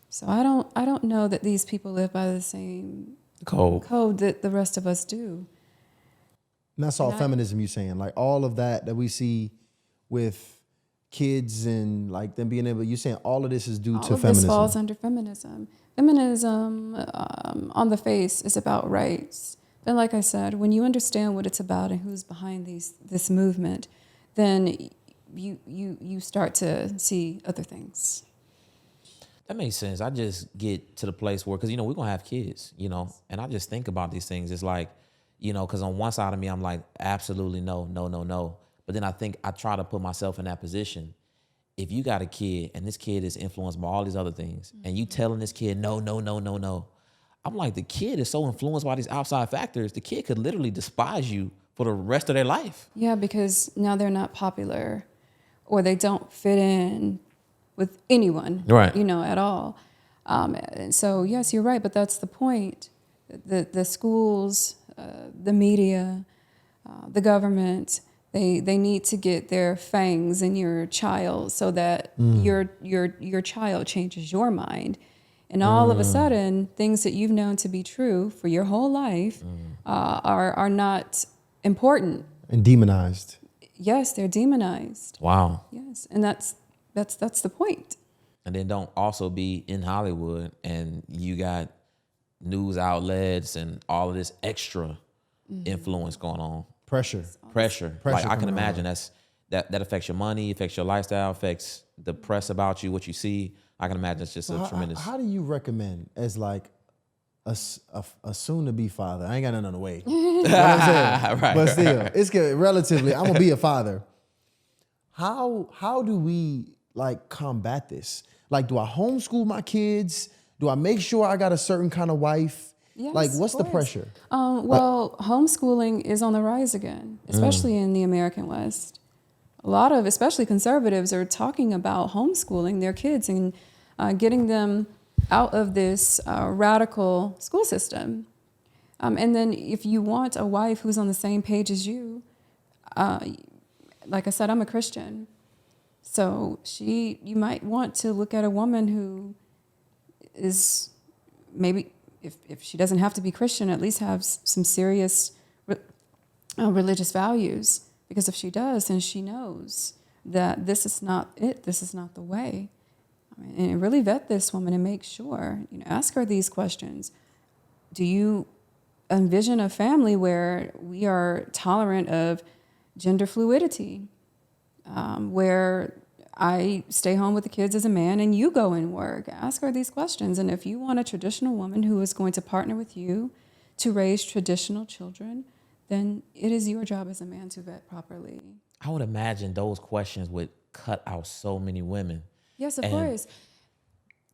So I don't know that these people live by the same code that the rest of us do. And that's all feminism you're saying. Like all of that we see with kids and like them being able, you're saying all of this is due to feminism. All of this falls under feminism. Feminism on the face is about rights. But like I said, when you understand what it's about and who's behind this movement, then you start to see other things. That makes sense. I just get to the place where, because, we're going to have kids, and I just think about these things. It's like, because on one side of me, I'm like, absolutely no. But then I try to put myself in that position. If you got a kid and this kid is influenced by all these other things, and you telling this kid, no. I'm like, the kid is so influenced by these outside factors, the kid could literally despise you for the rest of their life. Yeah, because now they're not popular or they don't fit in with anyone, right? At all. And so, yes, you're right, but that's the point. The schools, the media, the government, they need to get their fangs in your child so that your child changes your mind. And all of a sudden, things that you've known to be true for your whole life are not important. And demonized. Yes, they're demonized. Wow. Yes, and that's the point. And then don't also be in Hollywood and you got news outlets and all of this extra influence going on. Pressure. Like I can imagine that affects your money, affects your lifestyle, affects the press about you, what you see. I can imagine it's just a tremendous. How do you recommend as like a soon-to-be father? I ain't got nothing on the way. You know what I'm saying? Right, but still, it's good. Relatively, I'm gonna be a father. How do we like combat this? Like, do I homeschool my kids? Do I make sure I got a certain kind of wife? Yes, like, what's the pressure? Well, homeschooling is on the rise again, especially in the American West. A lot of, especially conservatives, are talking about homeschooling their kids and getting them out of this radical school system. And then if you want a wife who's on the same page as you, like I said, I'm a Christian. So you might want to look at a woman who is maybe, if she doesn't have to be Christian, at least have some serious religious values. Because if she does, then she knows that this is not it. This is not the way. And really vet this woman and make sure, ask her these questions. Do you envision a family where we are tolerant of gender fluidity, where I stay home with the kids as a man and you go and work? Ask her these questions. And if you want a traditional woman who is going to partner with you to raise traditional children, then it is your job as a man to vet properly. I would imagine those questions would cut out so many women. Yes, of course.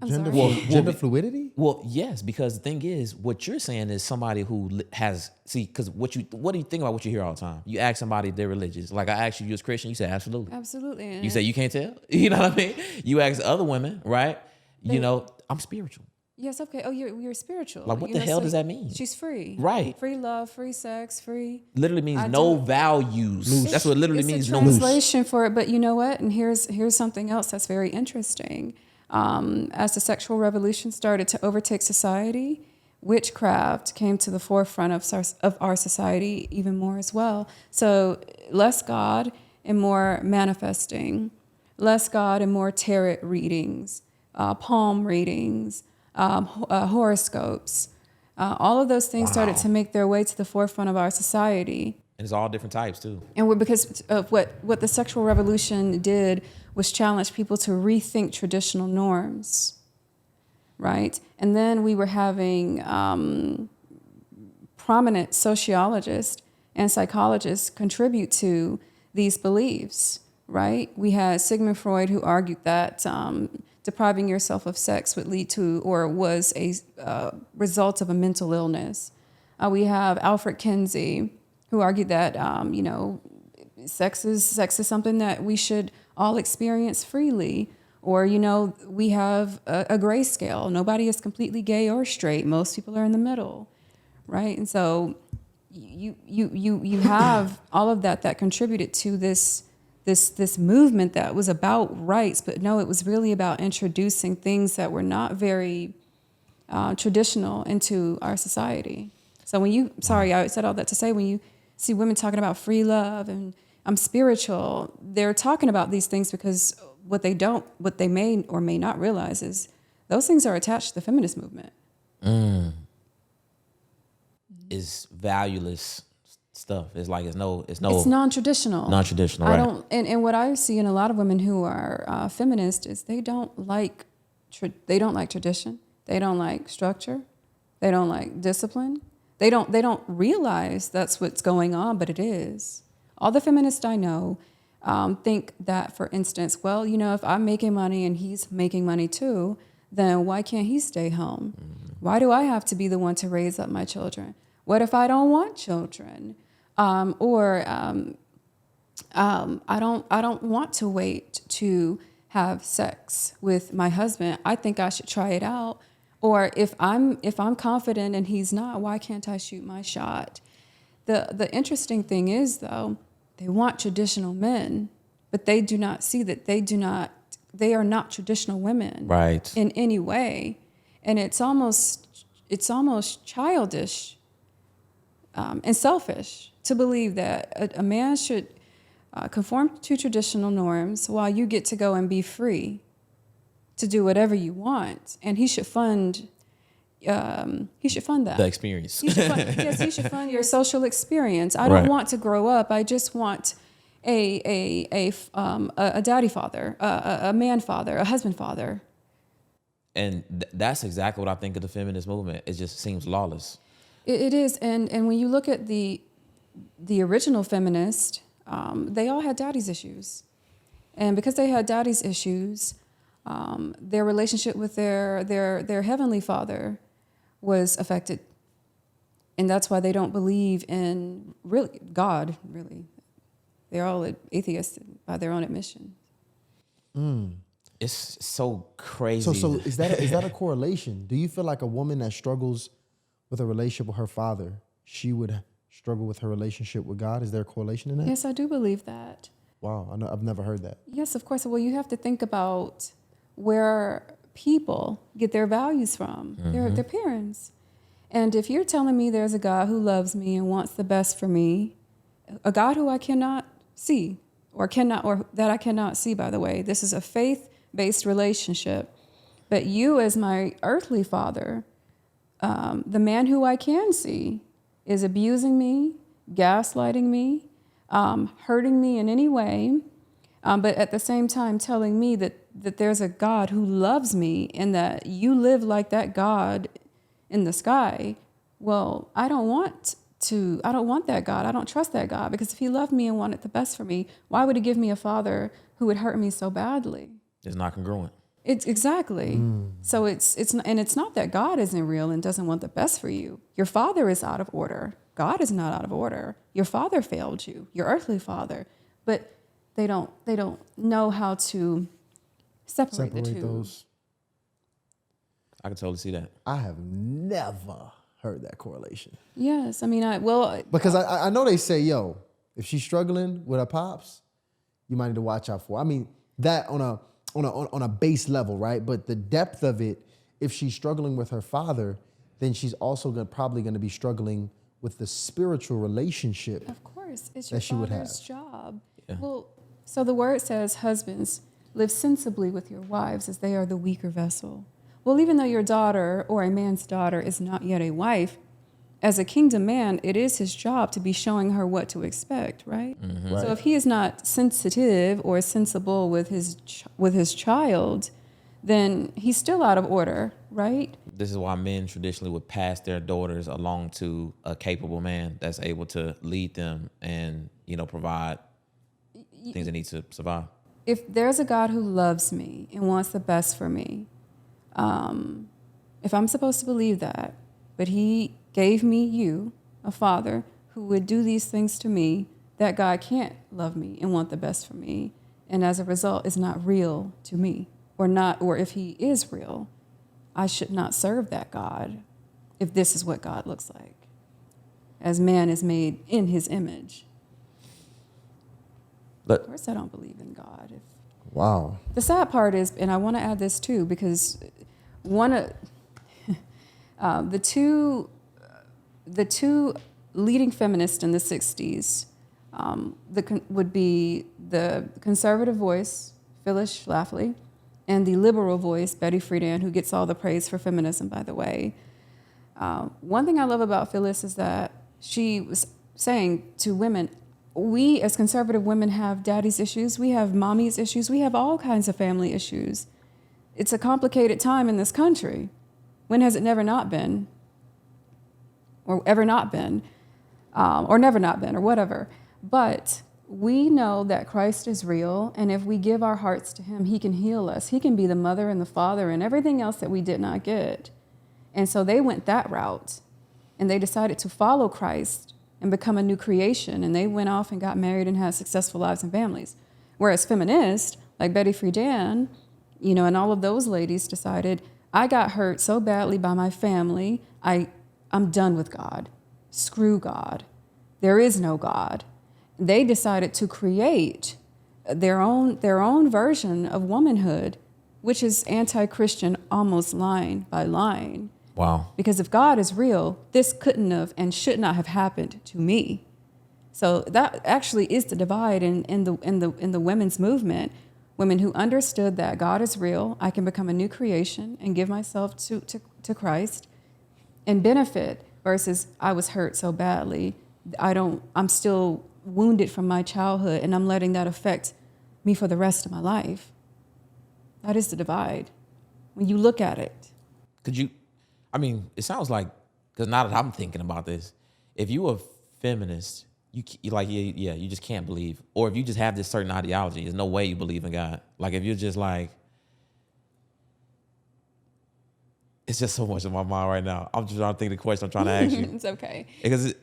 I'm Gender, sorry. gender fluidity? Well, yes, because the thing is, what you're saying is somebody who has because what do you think about what you hear all the time? You ask somebody if they're religious. Like I asked you, you was Christian. You said absolutely. Absolutely. You say you can't tell. You know what I mean? You ask other women, right? You know, I'm spiritual. Yes, okay. Oh, you're spiritual. Like, what the hell does that mean? She's free. Right. Free love, free sex, free. Literally means I no don't- values. That's what it literally It's means. a No translation for it, but you know what? And here's something else that's very interesting. As the sexual revolution started to overtake society, witchcraft came to the forefront of our society even more as well. So less God and more manifesting, less God and more tarot readings, palm readings, horoscopes. All of those things started to make their way to the forefront of our society. And it's all different types too. And because of what the sexual revolution did was challenge people to rethink traditional norms, right? And then we were having prominent sociologists and psychologists contribute to these beliefs, right? We had Sigmund Freud, who argued that depriving yourself of sex would lead to or was a result of a mental illness. We have Alfred Kinsey, who argued that sex is something that we should all experience freely. Or we have a gray scale. Nobody is completely gay or straight. Most people are in the middle, right? And so you have all of that contributed to this movement that was about rights, but no, it was really about introducing things that were not very traditional into our society. So I said all that to say, when you see women talking about free love and I'm spiritual, they're talking about these things because what they may or may not realize is those things are attached to the feminist movement. It's valueless stuff. It's like it's non-traditional. Non-traditional, right? And what I see in a lot of women who are feminist is they don't like tradition. They don't like structure. They don't like discipline. They don't realize that's what's going on, but it is. All the feminists I know think that, for instance, well, if I'm making money and he's making money too, then why can't he stay home? Why do I have to be the one to raise up my children? What if I don't want children? I don't want to wait to have sex with my husband. I think I should try it out. Or if I'm confident and he's not, why can't I shoot my shot? The interesting thing is, though, they want traditional men, but they do not see that they are not traditional women, Right. in any way. And it's almost childish and selfish to believe that a man should conform to traditional norms while you get to go and be free to do whatever you want, and he should fund that. The experience. He should fund your social experience. I don't want to grow up. I just want a daddy father, a man father, a husband father. And that's exactly what I think of the feminist movement. It just seems lawless. It is, and when you look at the original feminist, they all had daddy's issues, and because they had daddy's issues, their relationship with their heavenly father was affected, and that's why they don't believe in really God. Really, they're all atheists by their own admission. It's so crazy. So is that a correlation? Do you feel like a woman that struggles with a relationship with her father, she would struggle with her relationship with God? Is there a correlation in that? Yes, I do believe that. Wow, I've never heard that. Yes, of course. Well, you have to think about where people get their values from, their parents. And if you're telling me there's a God who loves me and wants the best for me, a God who I cannot see or that I cannot see, by the way, this is a faith-based relationship. But you, as my earthly father, the man who I can see, is abusing me, gaslighting me, hurting me in any way, but at the same time telling me that there's a God who loves me and that you live like that God in the sky. Well, I don't want that God. I don't trust that God, because if he loved me and wanted the best for me, why would he give me a father who would hurt me so badly? It's not congruent. It's exactly. So it's not that God isn't real and doesn't want the best for you. Your father is out of order. God is not out of order. Your father failed you, your earthly father, but they don't know how to separate the two. those. I can totally see that. I have never heard that correlation. Yes, I mean, Because I know they say, yo, if she's struggling with her pops, you might need to watch out for. I mean, that on a base level, right? But the depth of it, if she's struggling with her father, then she's also probably going to be struggling with the spiritual relationship. Of course, it's your that she would father's have. job. Yeah. Well, so the word says, husbands, live sensibly with your wives as they are the weaker vessel. Well, even though your daughter or a man's daughter is not yet a wife, as a kingdom man, it is his job to be showing her what to expect, right? Right. So if he is not sensitive or sensible with his child, then he's still out of order, right? This is why men traditionally would pass their daughters along to a capable man that's able to lead them and, provide things they need to survive. If there's a God who loves me and wants the best for me, if I'm supposed to believe that, but he gave me you, a father, who would do these things to me, that God can't love me and want the best for me, and as a result is not real to me, or if he is real, I should not serve that God if this is what God looks like, as man is made in his image. But Of course I don't believe in God. Wow. The sad part is, and I want to add this too, because one of the two leading feminists in the 60s would be the conservative voice, Phyllis Schlafly, and the liberal voice, Betty Friedan, who gets all the praise for feminism, by the way. One thing I love about Phyllis is that she was saying to women, we as conservative women have daddy's issues, we have mommy's issues, we have all kinds of family issues. It's a complicated time in this country. When has it never not been? Or ever not been? Or never not been, or whatever. But we know that Christ is real, and if we give our hearts to him, he can heal us. He can be the mother and the father and everything else that we did not get. And so they went that route, and they decided to follow Christ and become a new creation, and they went off and got married and had successful lives and families. Whereas feminists, like Betty Friedan, and all of those ladies decided, I got hurt so badly by my family, I'm done with God. Screw God. There is no God. They decided to create their own version of womanhood, which is anti-Christian almost line by line. wow. Because if God is real, this couldn't have and should not have happened to me. So that actually is the divide in the women's movement. Women who understood that God is real, I can become a new creation and give myself to Christ and benefit, versus I was hurt so badly, I'm still wounded from my childhood and I'm letting that affect me for the rest of my life. That is the divide when you look at it. It sounds like, because now that I'm thinking about this, if you a feminist, you just can't believe. Or if you just have this certain ideology, there's no way you believe in God. Like if you're just like, it's just so much in my mind right now. I'm just trying to think of the question I'm trying to ask you. It's okay. Because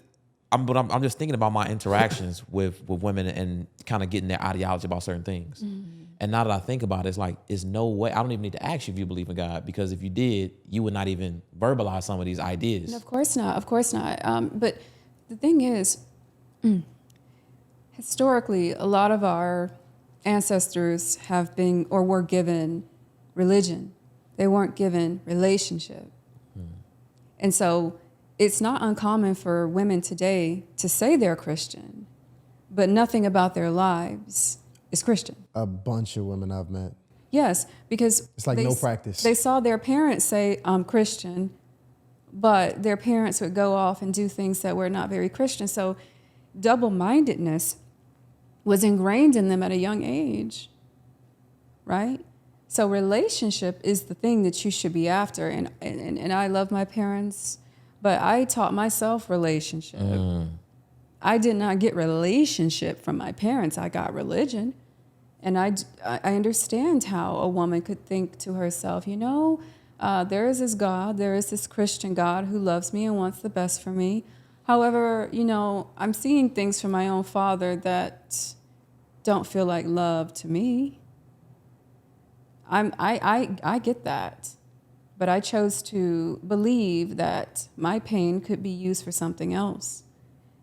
I'm just thinking about my interactions with women and kind of getting their ideology about certain things. Mm-hmm. And now that I think about it, it's like, there's no way. I don't even need to ask you if you believe in God, because if you did, you would not even verbalize some of these ideas. No, of course not. Of course not. But the thing is, historically, a lot of our ancestors have been or were given religion. They weren't given relationship. And so it's not uncommon for women today to say they're Christian, but nothing about their lives is Christian. A bunch of women I've met. Yes, because It's like no practice. They saw their parents say, I'm Christian, but their parents would go off and do things that were not very Christian. So double-mindedness was ingrained in them at a young age, right? So relationship is the thing that you should be after. And I love my parents, but I taught myself relationship. I did not get relationship from my parents. I got religion. And I understand how a woman could think to herself, there is this God, there is this Christian God who loves me and wants the best for me. However, I'm seeing things from my own father that don't feel like love to me. I get that. But I chose to believe that my pain could be used for something else.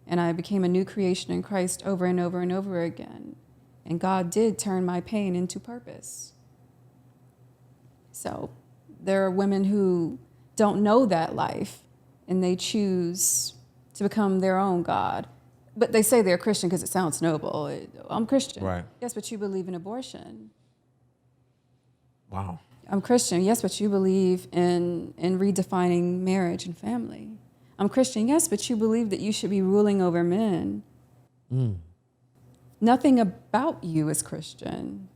And I became a new creation in Christ over and over and over again. And God did turn my pain into purpose. So there are women who don't know that life, and they choose to become their own God. But they say they're Christian because it sounds noble. I'm Christian. Right. Yes, but you believe in abortion. Wow. I'm Christian. Yes, but you believe in redefining marriage and family. I'm Christian. Yes, but you believe that you should be ruling over men. Nothing about you is Christian.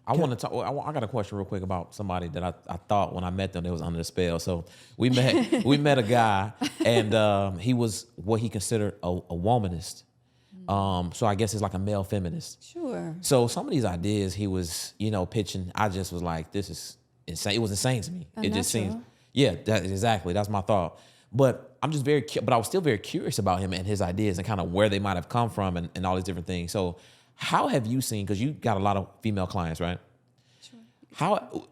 I want to talk. I got a question real quick about somebody that I thought when I met them they was under the spell. So we met a guy, and he was what he considered a womanist. So I guess it's like a male feminist. Sure. So some of these ideas he was pitching, I just was like, this is insane. It was insane to me. It just seems, exactly. That's my thought. But I'm just but I was still very curious about him and his ideas and kind of where they might have come from and all these different things. So how have you seen, because you got a lot of female clients, right? Sure. How,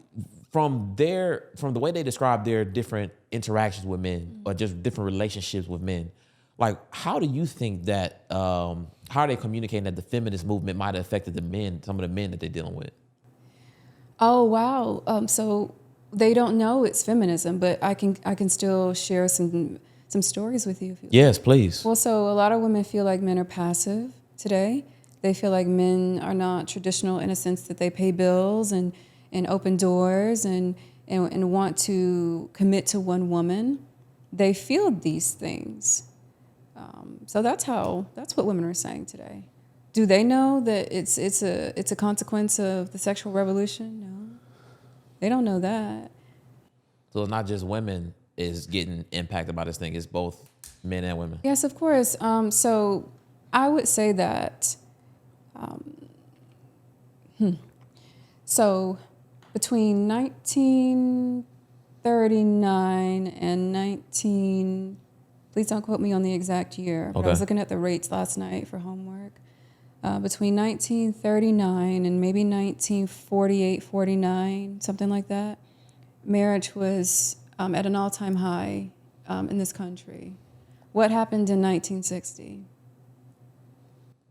from the way they describe their different interactions with men or just different relationships with men, like how do you think that, how are they communicating that the feminist movement might have affected some of the men that they're dealing with? Oh, wow. So they don't know it's feminism, but I can still share some stories with you. If you Yes, please. Well, so a lot of women feel like men are passive today. They feel like men are not traditional in a sense that they pay bills and open doors and want to commit to one woman. They feel these things. So that's what women are saying today. Do they know that it's a consequence of the sexual revolution? No, they don't know that. So it's not just women is getting impacted by this thing; it's both men and women. Yes, of course. So I would say that. So between 1939 and please don't quote me on the exact year, but I was looking at the rates last night for homework. Between 1939 and maybe 1948, 49, something like that, marriage was at an all-time high in this country. What happened in 1960?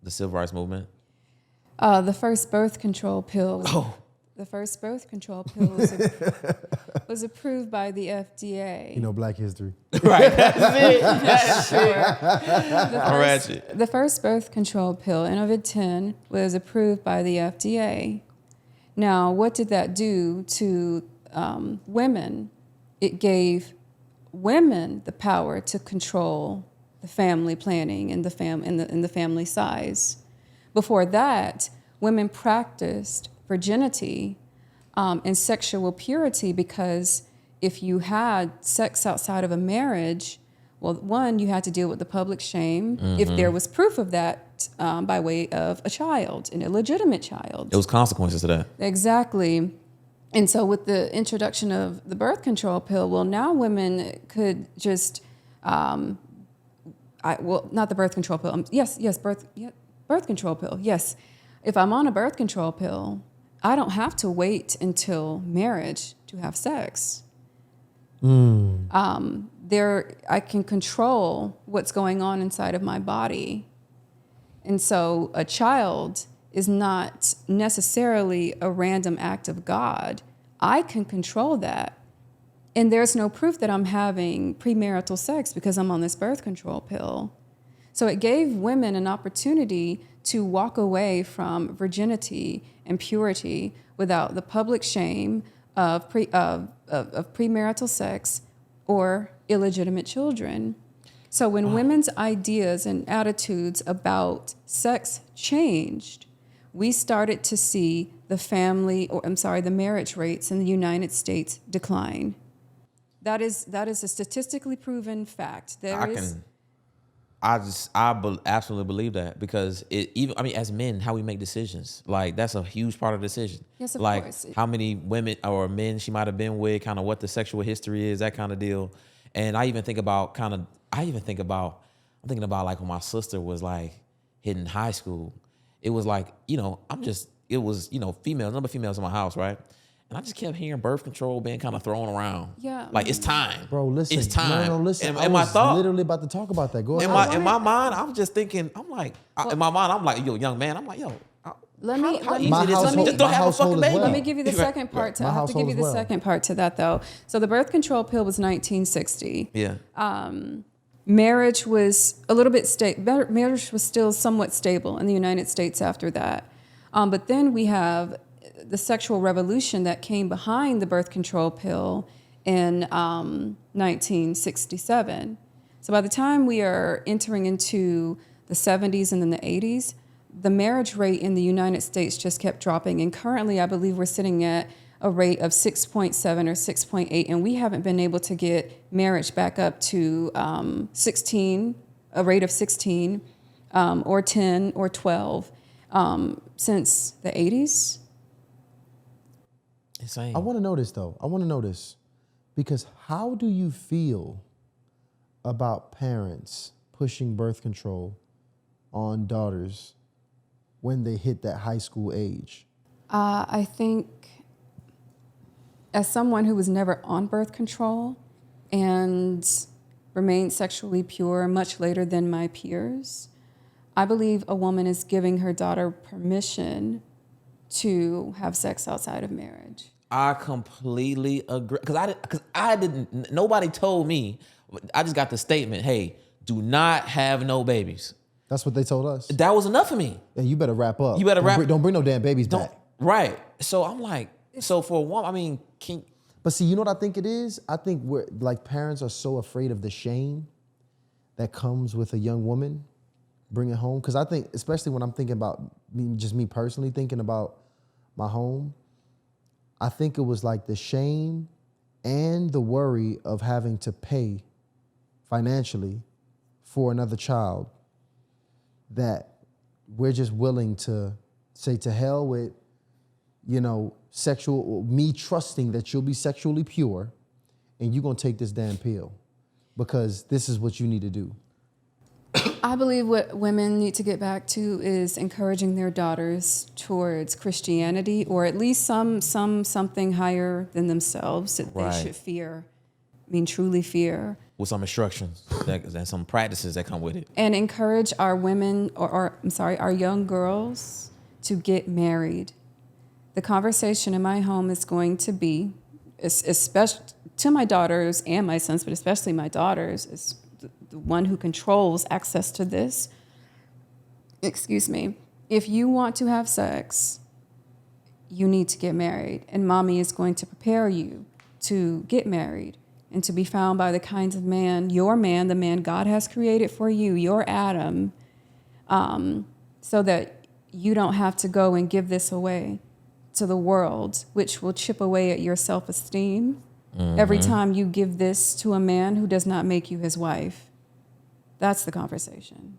The civil rights movement. The first birth control pill. The first birth control pill was approved by the FDA. Black history. Right. That's The first birth control pill, Inovid-10, was approved by the FDA. Now, what did that do to women? It gave women the power to control the family planning and the family size. Before that, women practiced virginity and sexual purity because if you had sex outside of a marriage, well, one, you had to deal with the public shame if there was proof of that by way of a child, an illegitimate child. There was consequences to that. Exactly. And so with the introduction of the birth control pill, well, now women could just, not the birth control pill. Birth control pill. Yes. If I'm on a birth control pill, I don't have to wait until marriage to have sex. I can control what's going on inside of my body. And so a child is not necessarily a random act of God. I can control that. And there's no proof that I'm having premarital sex because I'm on this birth control pill. So it gave women an opportunity to walk away from virginity and purity without the public shame of premarital sex or illegitimate children. So when women's ideas and attitudes about sex changed, we started to see the marriage rates in the United States decline. That is a statistically proven fact. absolutely believe that, because it even, I mean, as men, how we make decisions, like that's a huge part of the decision. Yes, of like course. how many women or men she might have been with, kind of what the sexual history is, that kind of deal. And I'm thinking about like when my sister was like hitting high school, it was like, it was, number of females in my house, right? And I just kept hearing birth control being kind of thrown around. Yeah. Like, it's time. Bro, listen. It's time. No, listen. And I my was thought, literally about to talk about that. Go ahead. in my mind, I'm just thinking, I'm like, in my mind, I'm like, yo, young man, I'm like, yo, Let me how let easy me, it is let to me just don't my have a household fucking as baby. well. let me give you the second part. My I have to give you household the as well. second part to that, though. So the birth control pill was 1960. Yeah. Marriage was a little bit marriage was still somewhat stable in the United States after that. But then we have the sexual revolution that came behind the birth control pill in 1967. So by the time we are entering into the 70s and then the 80s, the marriage rate in the United States just kept dropping. And currently, I believe we're sitting at a rate of 6.7 or 6.8, and we haven't been able to get marriage back up to 16, a rate of 16, or 10 or 12 since the 80s. Insane. I want to know this, though. I want to know this. Because how do you feel about parents pushing birth control on daughters when they hit that high school age? I think, as someone who was never on birth control and remained sexually pure much later than my peers, I believe a woman is giving her daughter permission to have sex outside of marriage. I completely agree, because I didn't. Nobody told me. I just got the statement, "Hey, do not have no babies." That's what they told us. That was enough for me. Yeah, you better wrap up. You better Don't bring no damn babies Don't back. right. So I'm like, so for a woman, I mean, But see, you know what I think it is? I think we're like parents are so afraid of the shame that comes with a young woman bringing home. Because I think, especially when I'm thinking about me personally thinking about my home, I think it was like the shame and the worry of having to pay financially for another child that we're just willing to say to hell with, me trusting that you'll be sexually pure and you're going to take this damn pill because this is what you need to do. I believe what women need to get back to is encouraging their daughters towards Christianity, or at least something higher than themselves that Right. they should fear. I mean, truly fear. with some instructions and some practices that come with it. And encourage our women, our young girls to get married. The conversation in my home is going to be, especially to my daughters and my sons, but especially my daughters, is the one who controls access to this. Excuse me. If you want to have sex, you need to get married. And mommy is going to prepare you to get married and to be found by the kinds of man, the man God has created for you, your Adam, so that you don't have to go and give this away to the world, which will chip away at your self-esteem every time you give this to a man who does not make you his wife. That's the conversation.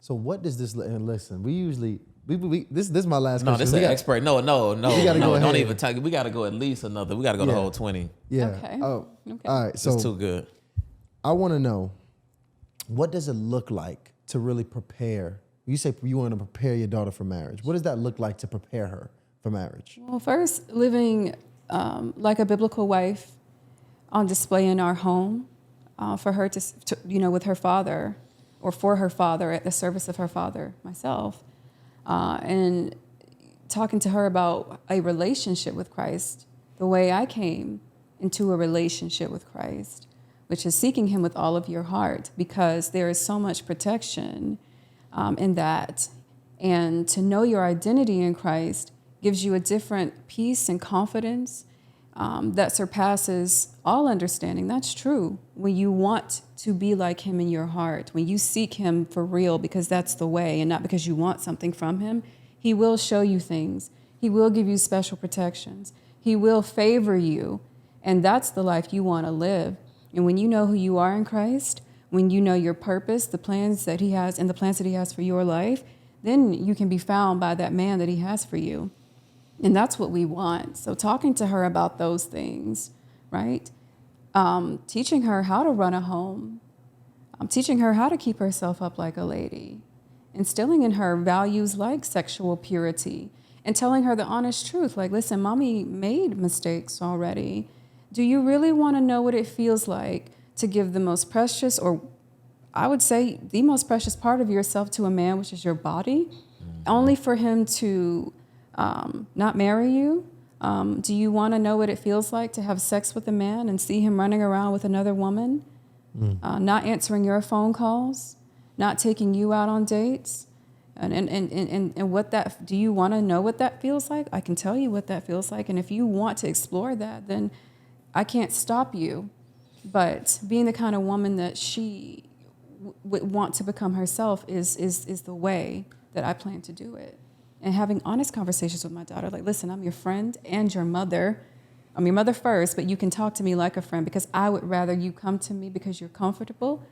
So what does this, and listen, we usually, this is my last No, question. this is an expert. No. We gotta go Don't ahead. even talk. We got to go at least another. We got to go the whole 20. Yeah. Okay. Oh, Okay. all right. It's So too good. I want to know, what does it look like to really prepare? You say you want to prepare your daughter for marriage. What does that look like to prepare her for marriage? Well, first, living like a biblical wife on display in our home for her to, with her father or for her father at the service of her father, myself, and talking to her about a relationship with Christ, the way I came into a relationship with Christ, which is seeking him with all of your heart, because there is so much protection in that. And to know your identity in Christ gives you a different peace and confidence that surpasses all understanding. That's true. When you want to be like him in your heart, when you seek him for real, because that's the way and not because you want something from him, he will show you things. He will give you special protections. He will favor you. And that's the life you want to live. And when you know who you are in Christ, when you know your purpose, the plans that he has and the plans that he has for your life, then you can be found by that man that he has for you. And that's what we want. So talking to her about those things, right? Teaching her how to run a home. Teaching her how to keep herself up like a lady. Instilling in her values like sexual purity. And telling her the honest truth. Like, listen, mommy made mistakes already. Do you really want to know what it feels like to give the most precious, or I would say the most precious part of yourself to a man, which is your body, only for him to not marry you? Do you want to know what it feels like to have sex with a man and see him running around with another woman, not answering your phone calls, not taking you out on dates? And what that, do you want to know what that feels like? I can tell you what that feels like. And if you want to explore that, then I can't stop you. But being the kind of woman that she would want to become herself is the way that I plan to do it. And having honest conversations with my daughter, like, listen, I'm your friend and your mother. I'm your mother first, but you can talk to me like a friend, because I would rather you come to me because you're comfortable.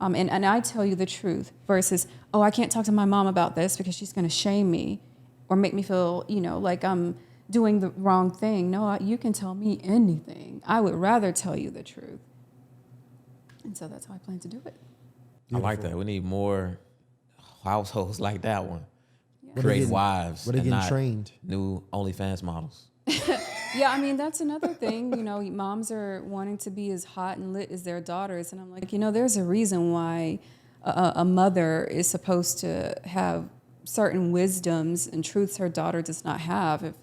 And I tell you the truth versus, oh, I can't talk to my mom about this because she's going to shame me or make me feel, like I'm doing the wrong thing. No, you can tell me anything. I would rather tell you the truth. And so that's how I plan to do it. I like that. We need more households like that one. Yeah. Create wives Where they and getting not trained. new OnlyFans models. Yeah, I mean, that's another thing. Moms are wanting to be as hot and lit as their daughters. And I'm like, there's a reason why a mother is supposed to have certain wisdoms and truths her daughter does not have. If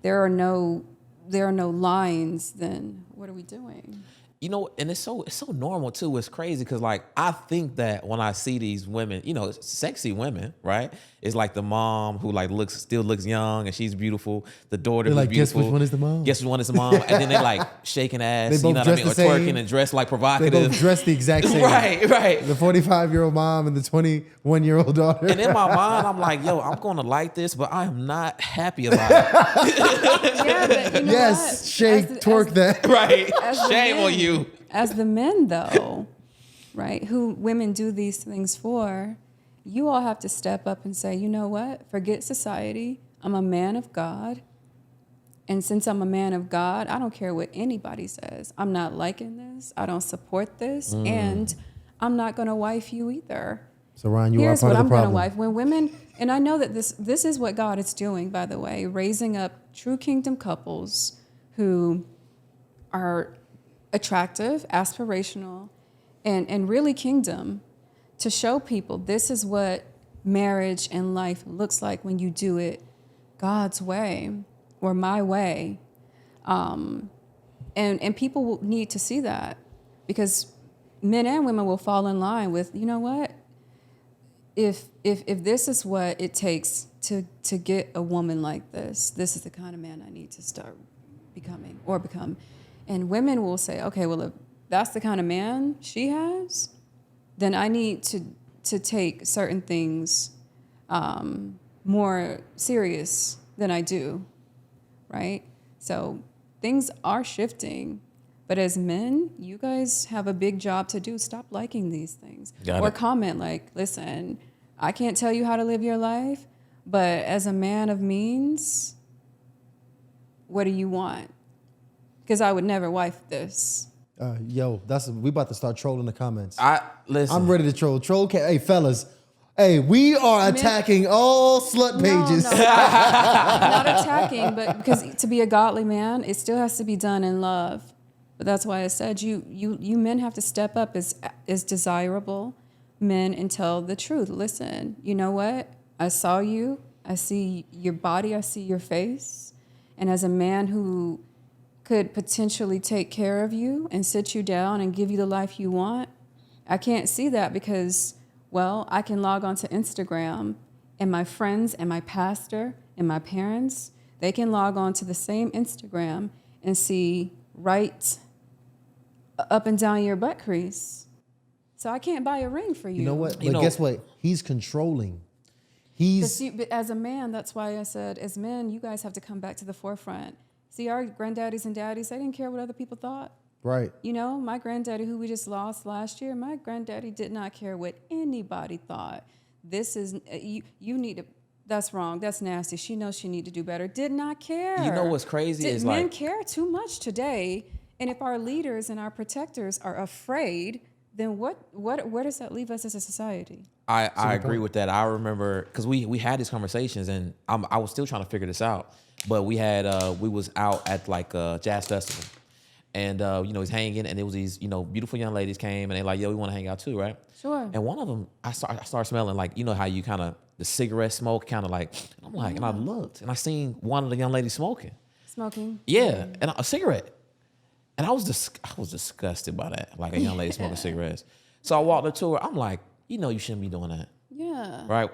there are no lines, then what are we doing? And it's so normal too. It's crazy because I think that when I see these women, sexy women, right? It's like the mom who still looks young and she's beautiful. The daughter who's beautiful. Guess which one is the mom? Guess which one is the mom? And then they shaking ass, They both you know what I mean? Or dress the same. twerking and dressed like They provocative. both dress the exact same. Right. The 45-year-old mom and the 21-year-old daughter. And in my mind, I'm like, yo, I'm going to like this, but I am not happy about it. Yeah, but you know Yes, what? shake, twerk that. Right. As the Shame on men- you. As the men, though, right, who women do these things for, you all have to step up and say, you know what? Forget society. I'm a man of God. And since I'm a man of God, I don't care what anybody says. I'm not liking this. I don't support this. And I'm not going to wife you either. So, Ryan, you Here's are part what of the I'm going to problem. wife. When women, and I know that this is what God is doing, by the way, raising up true kingdom couples who are attractive, aspirational, and really kingdom, to show people this is what marriage and life looks like when you do it God's way or my way. And people will need to see that, because men and women will fall in line with, you know what? If this is what it takes to get a woman like this is the kind of man I need to start becoming or become. And women will say, okay, well, if that's the kind of man she has, then I need to take certain things more serious than I do, right? So things are shifting. But as men, you guys have a big job to do. Stop liking these things. Or comment like, listen, I can't tell you how to live your life, but as a man of means, what do you want? Because I would never wife this. We about to start trolling the comments. Listen. I'm ready to troll. Hey, fellas. Hey, we are attacking all slut pages. No, not attacking, but because to be a godly man, it still has to be done in love. But that's why I said you men have to step up as desirable men and tell the truth. Listen, you know what? I saw you. I see your body. I see your face. And as a man who could potentially take care of you and sit you down and give you the life you want, I can't see that because, well, I can log on to Instagram and my friends and my pastor and my parents, they can log on to the same Instagram and see right up and down your butt crease. So I can't buy a ring for you. You know what? But guess what? He's controlling. But as a man, that's why I said, as men, you guys have to come back to the forefront. See, our granddaddies and daddies, they didn't care what other people thought. Right. You know, my granddaddy, who we just lost last year, my granddaddy did not care what anybody thought. This is you need to. That's wrong. That's nasty. She knows she need to do better. Did not care. You know what's crazy is men like, care too much today. And if our leaders and our protectors are afraid, then where does that leave us as a society? I agree with that. I remember because we had these conversations, and I was still trying to figure this out. But we had we was out at like a jazz festival, and he's hanging, and it was these beautiful young ladies came, and they like, yo, we want to hang out too, right? Sure. And one of them, I started smelling like, how you kind of the cigarette smoke, kind of like, I'm like, and I looked, and I seen one of the young ladies smoking. Smoking. Yeah, and a cigarette. And I was disgusted by that, like a young lady smoking cigarettes. So I walked up to her. I'm like, you shouldn't be doing that. Yeah. Right?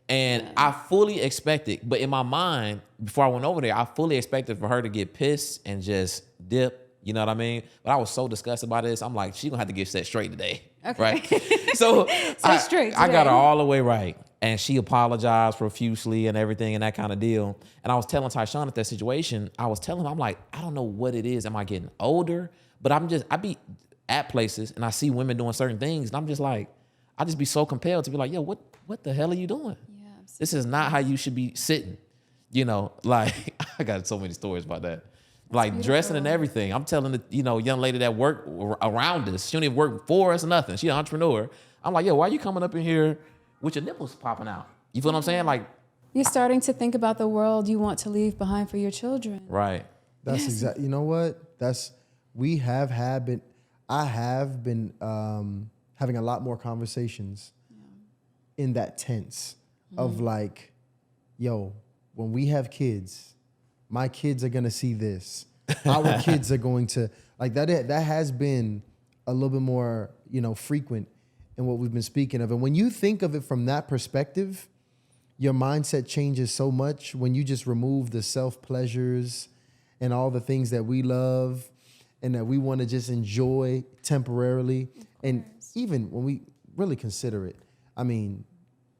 I fully expected, but in my mind, before I went over there, I fully expected for her to get pissed and just dip. You know what I mean? But I was so disgusted by this. I'm like, she's gonna have to get set straight today. Okay. Right? So straight I got today. her all the way right. And she apologized profusely and everything and that kind of deal. And I was telling Tyshawn at that situation, I'm like, I don't know what it is. Am I getting older? But I be at places and I see women doing certain things. And I'm just like, I just be so compelled to be like, yo, what the hell are you doing? Yeah, absolutely. This is not how you should be sitting. Like I got so many stories about that. Like dressing and everything. I'm telling the young lady that worked around us. She don't even work for us or nothing. She's an entrepreneur. I'm like, yo, why are you coming up in here with your nipples popping out? You feel what I'm saying? Like, you're starting to think about the world you want to leave behind for your children. right. That's exactly. You know what? I have been having a lot more conversations in that tense of like, yo, when we have kids, my kids are gonna see this. Our kids are going to like that. That has been a little bit more, frequent in what we've been speaking of. And when you think of it from that perspective, your mindset changes so much when you just remove the self pleasures and all the things that we love and that we want to just enjoy temporarily. And even when we really consider it, I mean,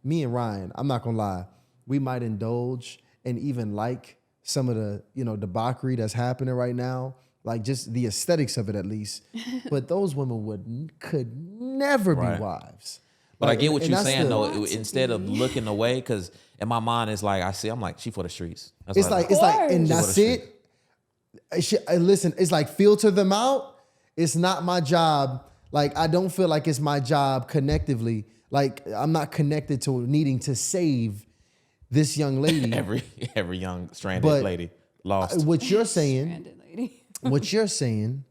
me and Ryan, I'm not gonna lie, we might indulge and even like some of the, debauchery that's happening right now, like just the aesthetics of it at least. But those women could never be wives. But Like, I get what and you're that's saying the- though. Instead of looking away, because in my mind it's like I'm like, she for the streets. That's It's what I like, know. and that's it. Listen, it's like filter them out. It's not my job. Like, I don't feel like it's my job connectively. Like, I'm not connected to needing to save this young lady. every young stranded But lady lost. What you're saying, Stranded lady. what you're saying,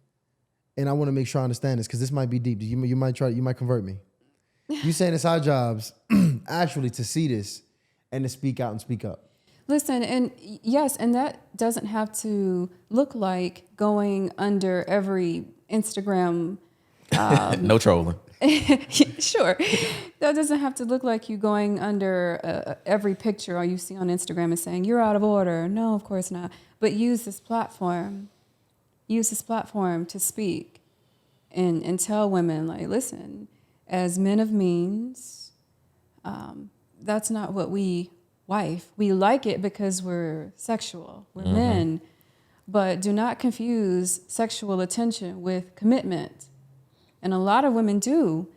and I want to make sure I understand this because this might be deep. You might convert me. You saying it's our jobs actually to see this and to speak out and speak up. Listen, and yes, and that doesn't have to look like going under every Instagram. No trolling. Sure. That doesn't have to look like you going under every picture or you see on Instagram and saying, you're out of order. No, of course not. But use this platform. Use this platform to speak and tell women, like, listen, as men of means, that's not what we like it because we're sexual. We're men. But do not confuse sexual attention with commitment. And a lot of women do.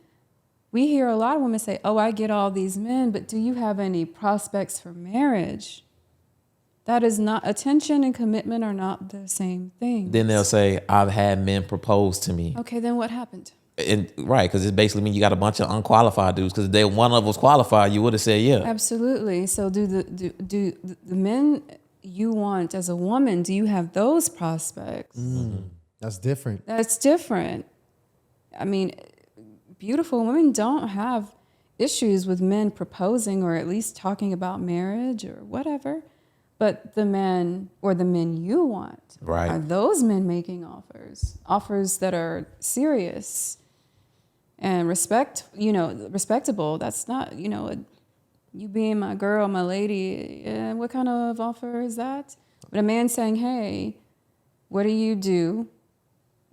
We hear a lot of women say, oh, I get all these men, but do you have any prospects for marriage? That is not, attention and commitment are not the same thing. Then they'll say, I've had men propose to me. Okay, then what happened? And right, because it basically means you got a bunch of unqualified dudes. Because if one of us qualified, you would have said yeah. Absolutely. So do the men you want as a woman, do you have those prospects? That's different. That's different. I mean, beautiful women don't have issues with men proposing or at least talking about marriage or whatever. But the men or the men you want are those men making offers that are serious and respectable. That's not, you being my girl, my lady. What kind of offer is that? But a man saying, hey, what do you do?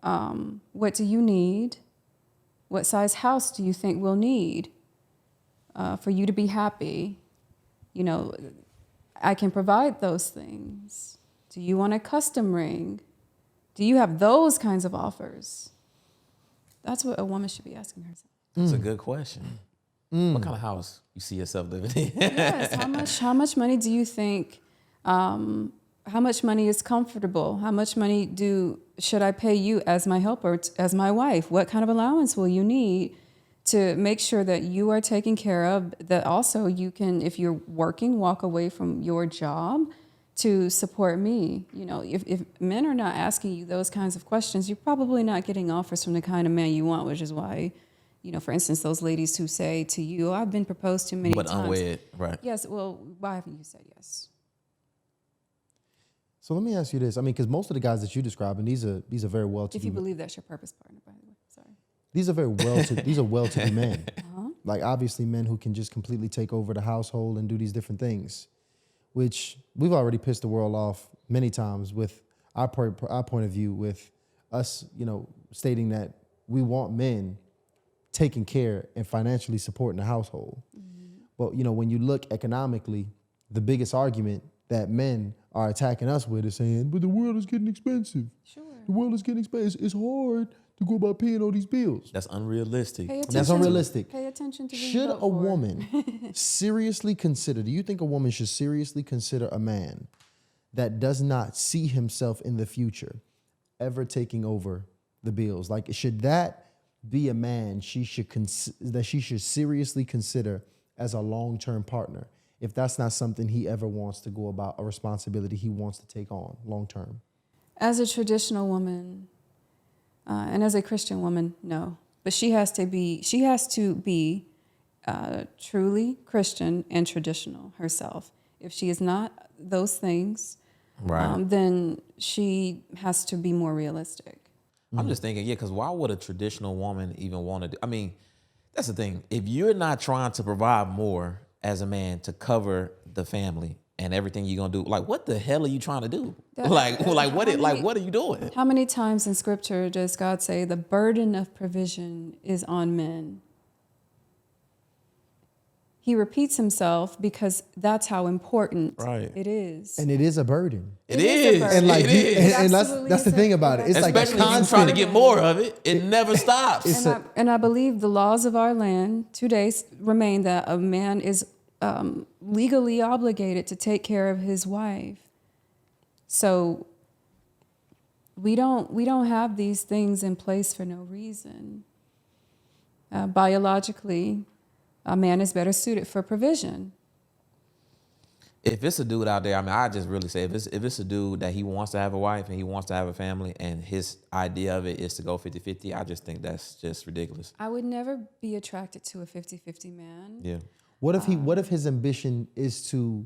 What do you need? What size house do you think we'll need for you to be happy? I can provide those things. Do you want a custom ring? Do you have those kinds of offers? That's what a woman should be asking herself. That's a good question. What kind of house you see yourself living in? Yes. How much money do you think? How much money is comfortable? How much money should I pay you as my helper, as my wife? What kind of allowance will you need to make sure that you are taken care of? That also you can, if you're working, walk away from your job to support me. You know, if men are not asking you those kinds of questions, you're probably not getting offers from the kind of man you want, which is why, you know, for instance, those ladies who say to you, oh, I've been proposed to many But times. unwed, right? Yes, well, why haven't you said yes? So let me ask you this. I mean, because most of the guys that you describe, and these are very well-to-do. If you believe that's your purpose partner, by the way. Sorry. These are well-to-do men. Like obviously men who can just completely take over the household and do these different things, which we've already pissed the world off many times with our point of view, with us, you know, stating that we want men taking care and financially supporting the household. But, you know, when you look economically, the biggest argument that men are attacking us with is saying, but the world is getting expensive. Sure. The world is getting expensive. It's hard to go about paying all these bills. That's unrealistic. That's unrealistic. Pay attention to who you Should vote a for. woman seriously consider, do you think a woman should seriously consider a man that does not see himself in the future ever taking over the bills? Like, should that be a man that she should seriously consider as a long-term partner if that's not something he ever wants to go about, a responsibility he wants to take on long-term? As a traditional woman, and as a Christian woman, no. But she has to be truly Christian and traditional herself. If she is not those things, Right. then she has to be more realistic. I'm just thinking, yeah, because why would a traditional woman even want to do? I mean, that's the thing. If you're not trying to provide more as a man to cover the family and everything you're gonna do, like, what the hell are you trying to do? What are you doing? How many times in Scripture does God say the burden of provision is on men? He repeats himself because that's how important it is. And it is a burden. It is. And like, and that's the thing about it. It's like a Especially when you're constant. trying to get more of it. It never stops. And I believe the laws of our land today remain that a man is legally obligated to take care of his wife. So we don't have these things in place for no reason. Biologically, a man is better suited for provision. If it's a dude out there, I mean, I just really say if it's a dude that he wants to have a wife and he wants to have a family and his idea of it is to go 50-50, I just think that's just ridiculous. I would never be attracted to a 50-50 man. Yeah. What if his ambition is to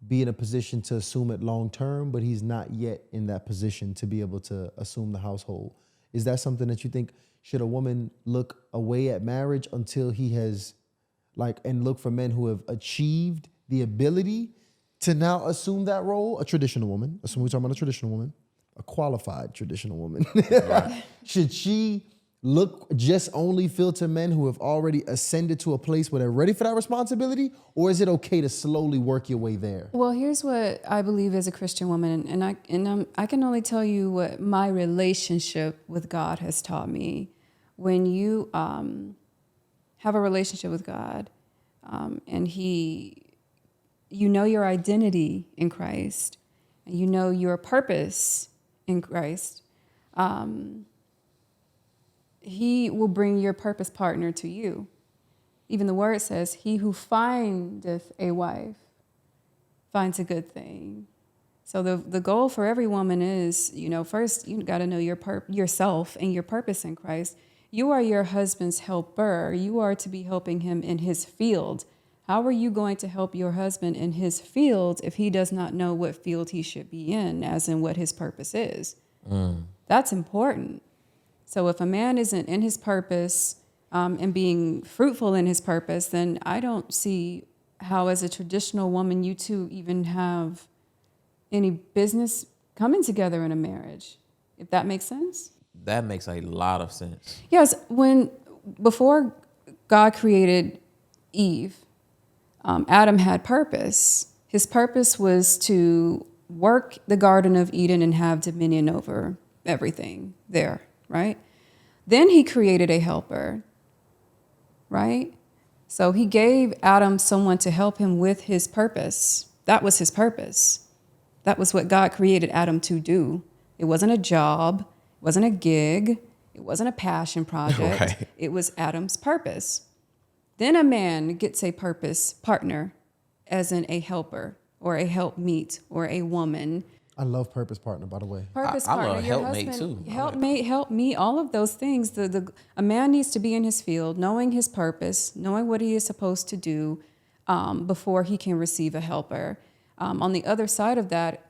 be in a position to assume it long term, but he's not yet in that position to be able to assume the household? Is that something that you think, should a woman look away at marriage until he has, and look for men who have achieved the ability to now assume that role? A traditional woman, we're talking about a traditional woman, a qualified traditional woman. Right. Should she only filter men who have already ascended to a place where they're ready for that responsibility? Or is it okay to slowly work your way there? Well, here's what I believe as a Christian woman, and I can only tell you what my relationship with God has taught me. When you have a relationship with God, and you know your identity in Christ, and you know your purpose in Christ, He will bring your purpose partner to you. Even the word says, he who findeth a wife finds a good thing. So the goal for every woman is, first you got to know yourself and your purpose in Christ. You are your husband's helper. You are to be helping him in his field. How are you going to help your husband in his field if he does not know what field he should be in, as in what his purpose is? That's important. So if a man isn't in his purpose and being fruitful in his purpose, then I don't see how, as a traditional woman, you two even have any business coming together in a marriage, if that makes sense. That makes a lot of sense. Yes, before God created Eve, Adam had purpose. His purpose was to work the Garden of Eden and have dominion over everything there, right? Then he created a helper, right? So he gave Adam someone to help him with his purpose. That was his purpose. That was what God created Adam to do. It wasn't a job, it wasn't a gig, it wasn't a passion project. Right. It was Adam's purpose. Then a man gets a purpose partner, as in a helper or a helpmeet or a woman. I love purpose partner, by the way. Purpose I partner, love your helpmate, husband, too. helpmate, help me, all of those things. A man needs to be in his field, knowing his purpose, knowing what he is supposed to do before he can receive a helper. On the other side of that,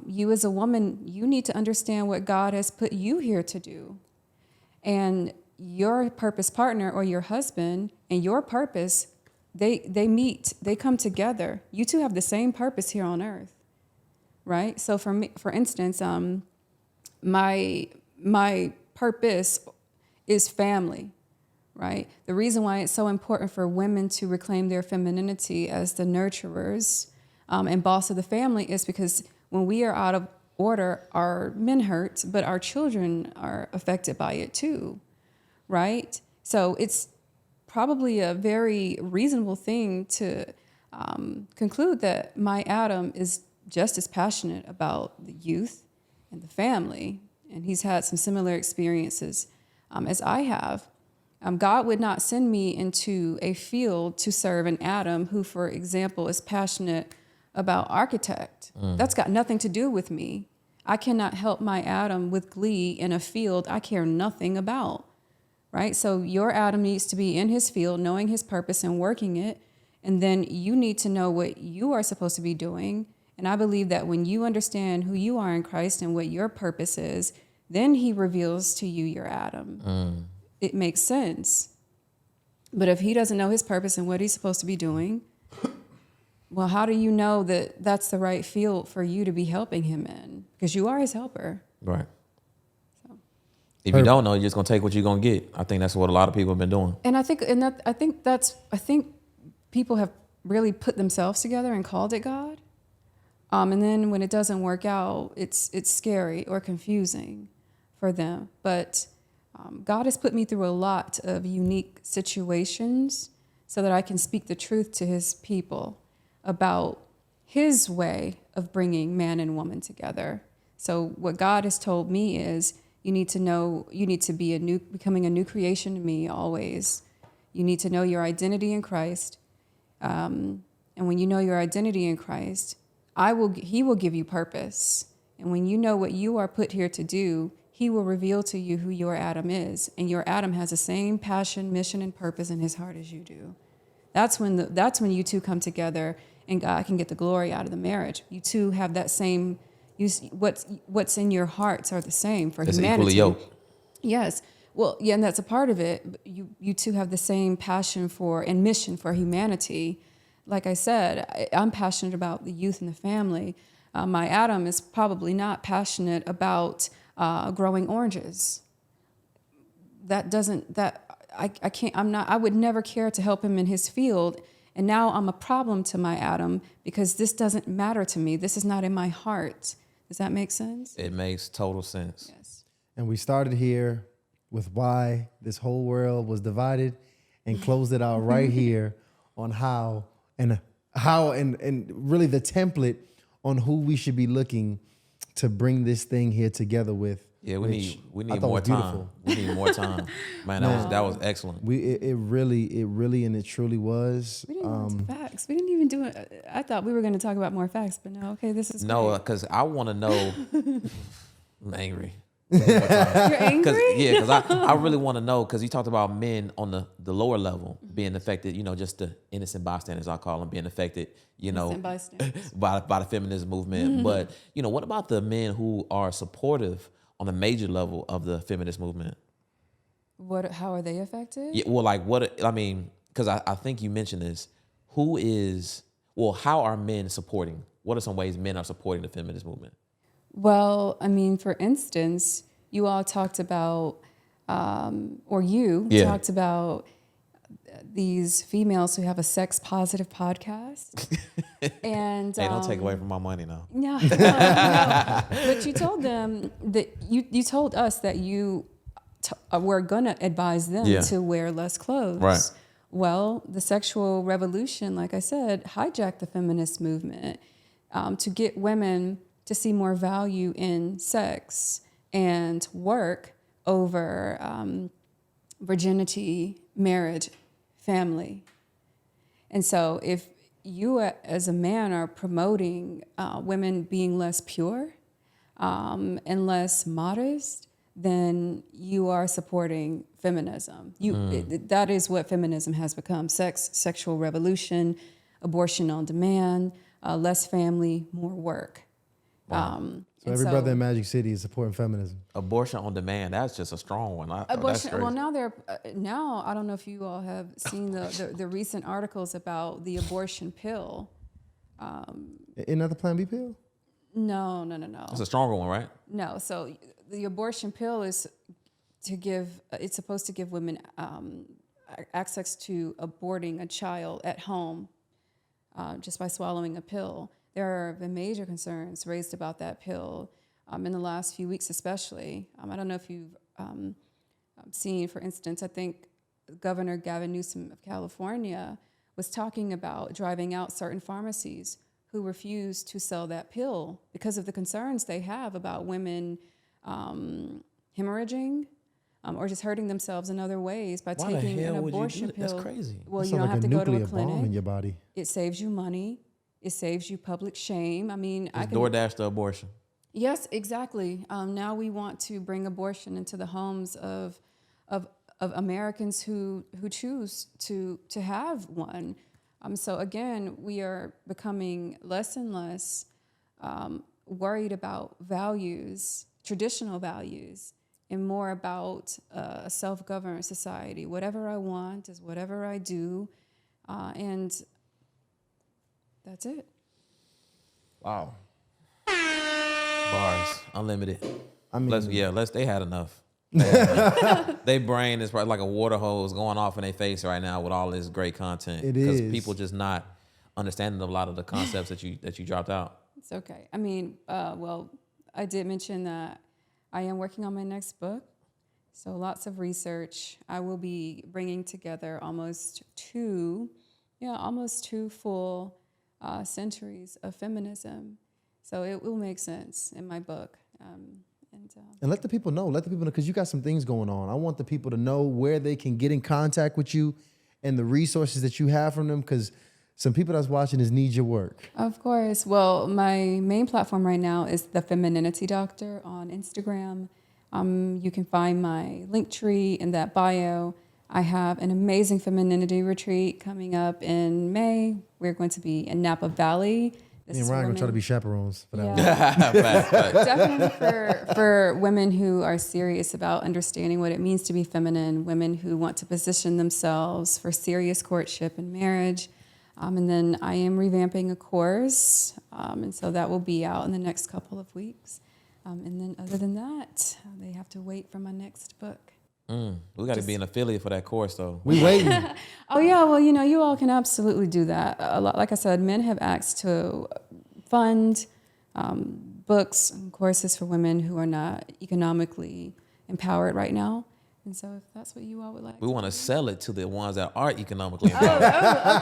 you as a woman, you need to understand what God has put you here to do. And your purpose partner or your husband and your purpose, they meet, they come together. You two have the same purpose here on earth. Right. So for me, for instance, my purpose is family. Right. The reason why it's so important for women to reclaim their femininity as the nurturers and boss of the family is because when we are out of order, our men hurt, but our children are affected by it too. Right. So it's probably a very reasonable thing to conclude that my Adam is just as passionate about the youth and the family, and he's had some similar experiences as I have. God would not send me into a field to serve an Adam who, for example, is passionate about architect. That's got nothing to do with me. I cannot help my Adam with glee in a field I care nothing about, right? So your Adam needs to be in his field, knowing his purpose and working it, and then you need to know what you are supposed to be doing. And I believe that when you understand who you are in Christ and what your purpose is, then he reveals to you your Adam. It makes sense. But if he doesn't know his purpose and what he's supposed to be doing, well, how do you know that that's the right field for you to be helping him in? Because you are his helper. Right. So. If you don't know, you're just gonna take what you're gonna get. I think that's what a lot of people have been doing. And I think people have really put themselves together and called it God. And then when it doesn't work out, it's scary or confusing for them. But God has put me through a lot of unique situations so that I can speak the truth to his people about his way of bringing man and woman together. So what God has told me is you need to be becoming a new creation to me always. You need to know your identity in Christ. And when you know your identity in Christ, he will give you purpose. And when you know what you are put here to do, he will reveal to you who your Adam is. And your Adam has the same passion, mission, and purpose in his heart as you do. That's when you two come together and God can get the glory out of the marriage. You two have that same, what's in your hearts are the same for It's humanity. equally yoked. Yes. Well, yeah, and that's a part of it. But you two have the same passion for and mission for humanity. Like I said, I'm passionate about the youth and the family. My Adam is probably not passionate about growing oranges. I would never care to help him in his field. And now I'm a problem to my Adam because this doesn't matter to me. This is not in my heart. Does that make sense? It makes total sense. Yes. And we started here with why this whole world was divided and closed it out right here on how and really the template on who we should be looking to bring this thing here together with. Yeah, we need thought more was time. beautiful. We need more time. Man, that was excellent. It really and it truly was. We didn't go into facts. We didn't even do it. I thought we were going to talk about more facts, but no. Okay, this is No, great. because I want to know. I'm angry. You're angry? Because I really want to know, because you talked about men on the lower level being affected, just the innocent bystanders, I call them, being affected, Innocent bystanders. by the feminism movement. But, what about the men who are supportive on the major level of the feminist movement? How are they affected? Yeah, well, because I think you mentioned this. How are men supporting? What are some ways men are supporting the feminist movement? Well, for instance, you all talked about, talked about these females who have a sex positive podcast. And They don't take away from my money now. no, no. But you told them that you told us that you were gonna advise them to wear less clothes. Right. Well, the sexual revolution, like I said, hijacked the feminist movement to get women to see more value in sex and work over virginity, marriage, family. And so if you as a man are promoting women being less pure and less modest, then you are supporting feminism. That is what feminism has become: sexual revolution, abortion on demand, less family, more work. Wow. So every brother in Magic City is supporting feminism. Abortion on demand, that's just a strong one. That's Abortion. crazy. Well, now I don't know if you all have seen the recent articles about the abortion pill. Isn't that the Plan B pill? No. It's a stronger one, right? No. So the abortion pill is it's supposed to give women access to aborting a child at home just by swallowing a pill. There have been major concerns raised about that pill in the last few weeks, especially. I don't know if you've seen, for instance, I think Governor Gavin Newsom of California was talking about driving out certain pharmacies who refuse to sell that pill because of the concerns they have about women hemorrhaging or just hurting themselves in other ways by taking an abortion pill. That's crazy. Well, That you don't sounds have like to a go to a nuclear bomb in clinic. your body. It saves you money. It saves you public shame. I mean, It's DoorDash to abortion. Yes, exactly. Now we want to bring abortion into the homes of Americans who choose to have one. So again, we are becoming less and less worried about values, traditional values, and more about a self-governed society. Whatever I want is whatever I do, and that's it. Wow. Bars, unlimited. I mean, They had enough. They brain is probably like a water hose going off in their face right now with all this great content. It Because is. people just not understanding a lot of the concepts that you dropped out. It's okay. I mean, well, I did mention that I am working on my next book. So lots of research. I will be bringing together almost two full centuries of feminism. So it will make sense in my book. And let the people know, because you got some things going on. I want the people to know where they can get in contact with you and the resources that you have from them, because some people that's watching need your work. Of course. Well, my main platform right now is The Femininity Doctor on Instagram. You can find my link tree in that bio. I have an amazing femininity retreat coming up in May. We're going to be in Napa Valley. Me and Ryan going to try to be chaperones for that one. Definitely for women who are serious about understanding what it means to be feminine, women who want to position themselves for serious courtship and marriage. And then I am revamping a course, and so that will be out in the next couple of weeks. And then other than that, they have to wait for my next book. We got to be an affiliate for that course, though. We waiting. Oh, yeah. Well, you all can absolutely do that. A lot, like I said, men have asked to fund books and courses for women who are not economically empowered right now. And so if that's what you all would like. We want to sell it to the ones that are economically empowered.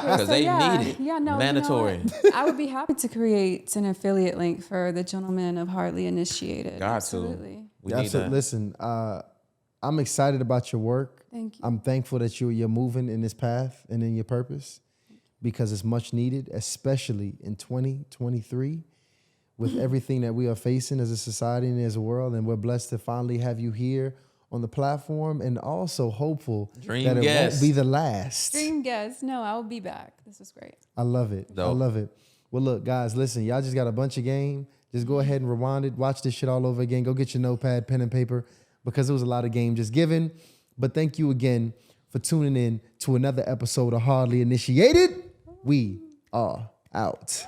Because they need it. Yeah, no, mandatory. I would be happy to create an affiliate link for the gentlemen of Hardly Initiated. Absolutely. We Yeah, need that. Listen, I'm excited about your work. Thank you. I'm thankful that you're moving in this path and in your purpose, because it's much needed, especially in 2023 with everything that we are facing as a society and as a world. And we're blessed to finally have you here on the platform, and also hopeful that it won't be the last. Dream guest. No, I will be back. This was great. I love it. Dope. I love it. Well, look, guys, listen, y'all just got a bunch of game. Just go ahead and rewind it. Watch this shit all over again. Go get your notepad, pen, and paper, because there was a lot of game just given. But thank you again for tuning in to another episode of Hardly Initiated. We are out.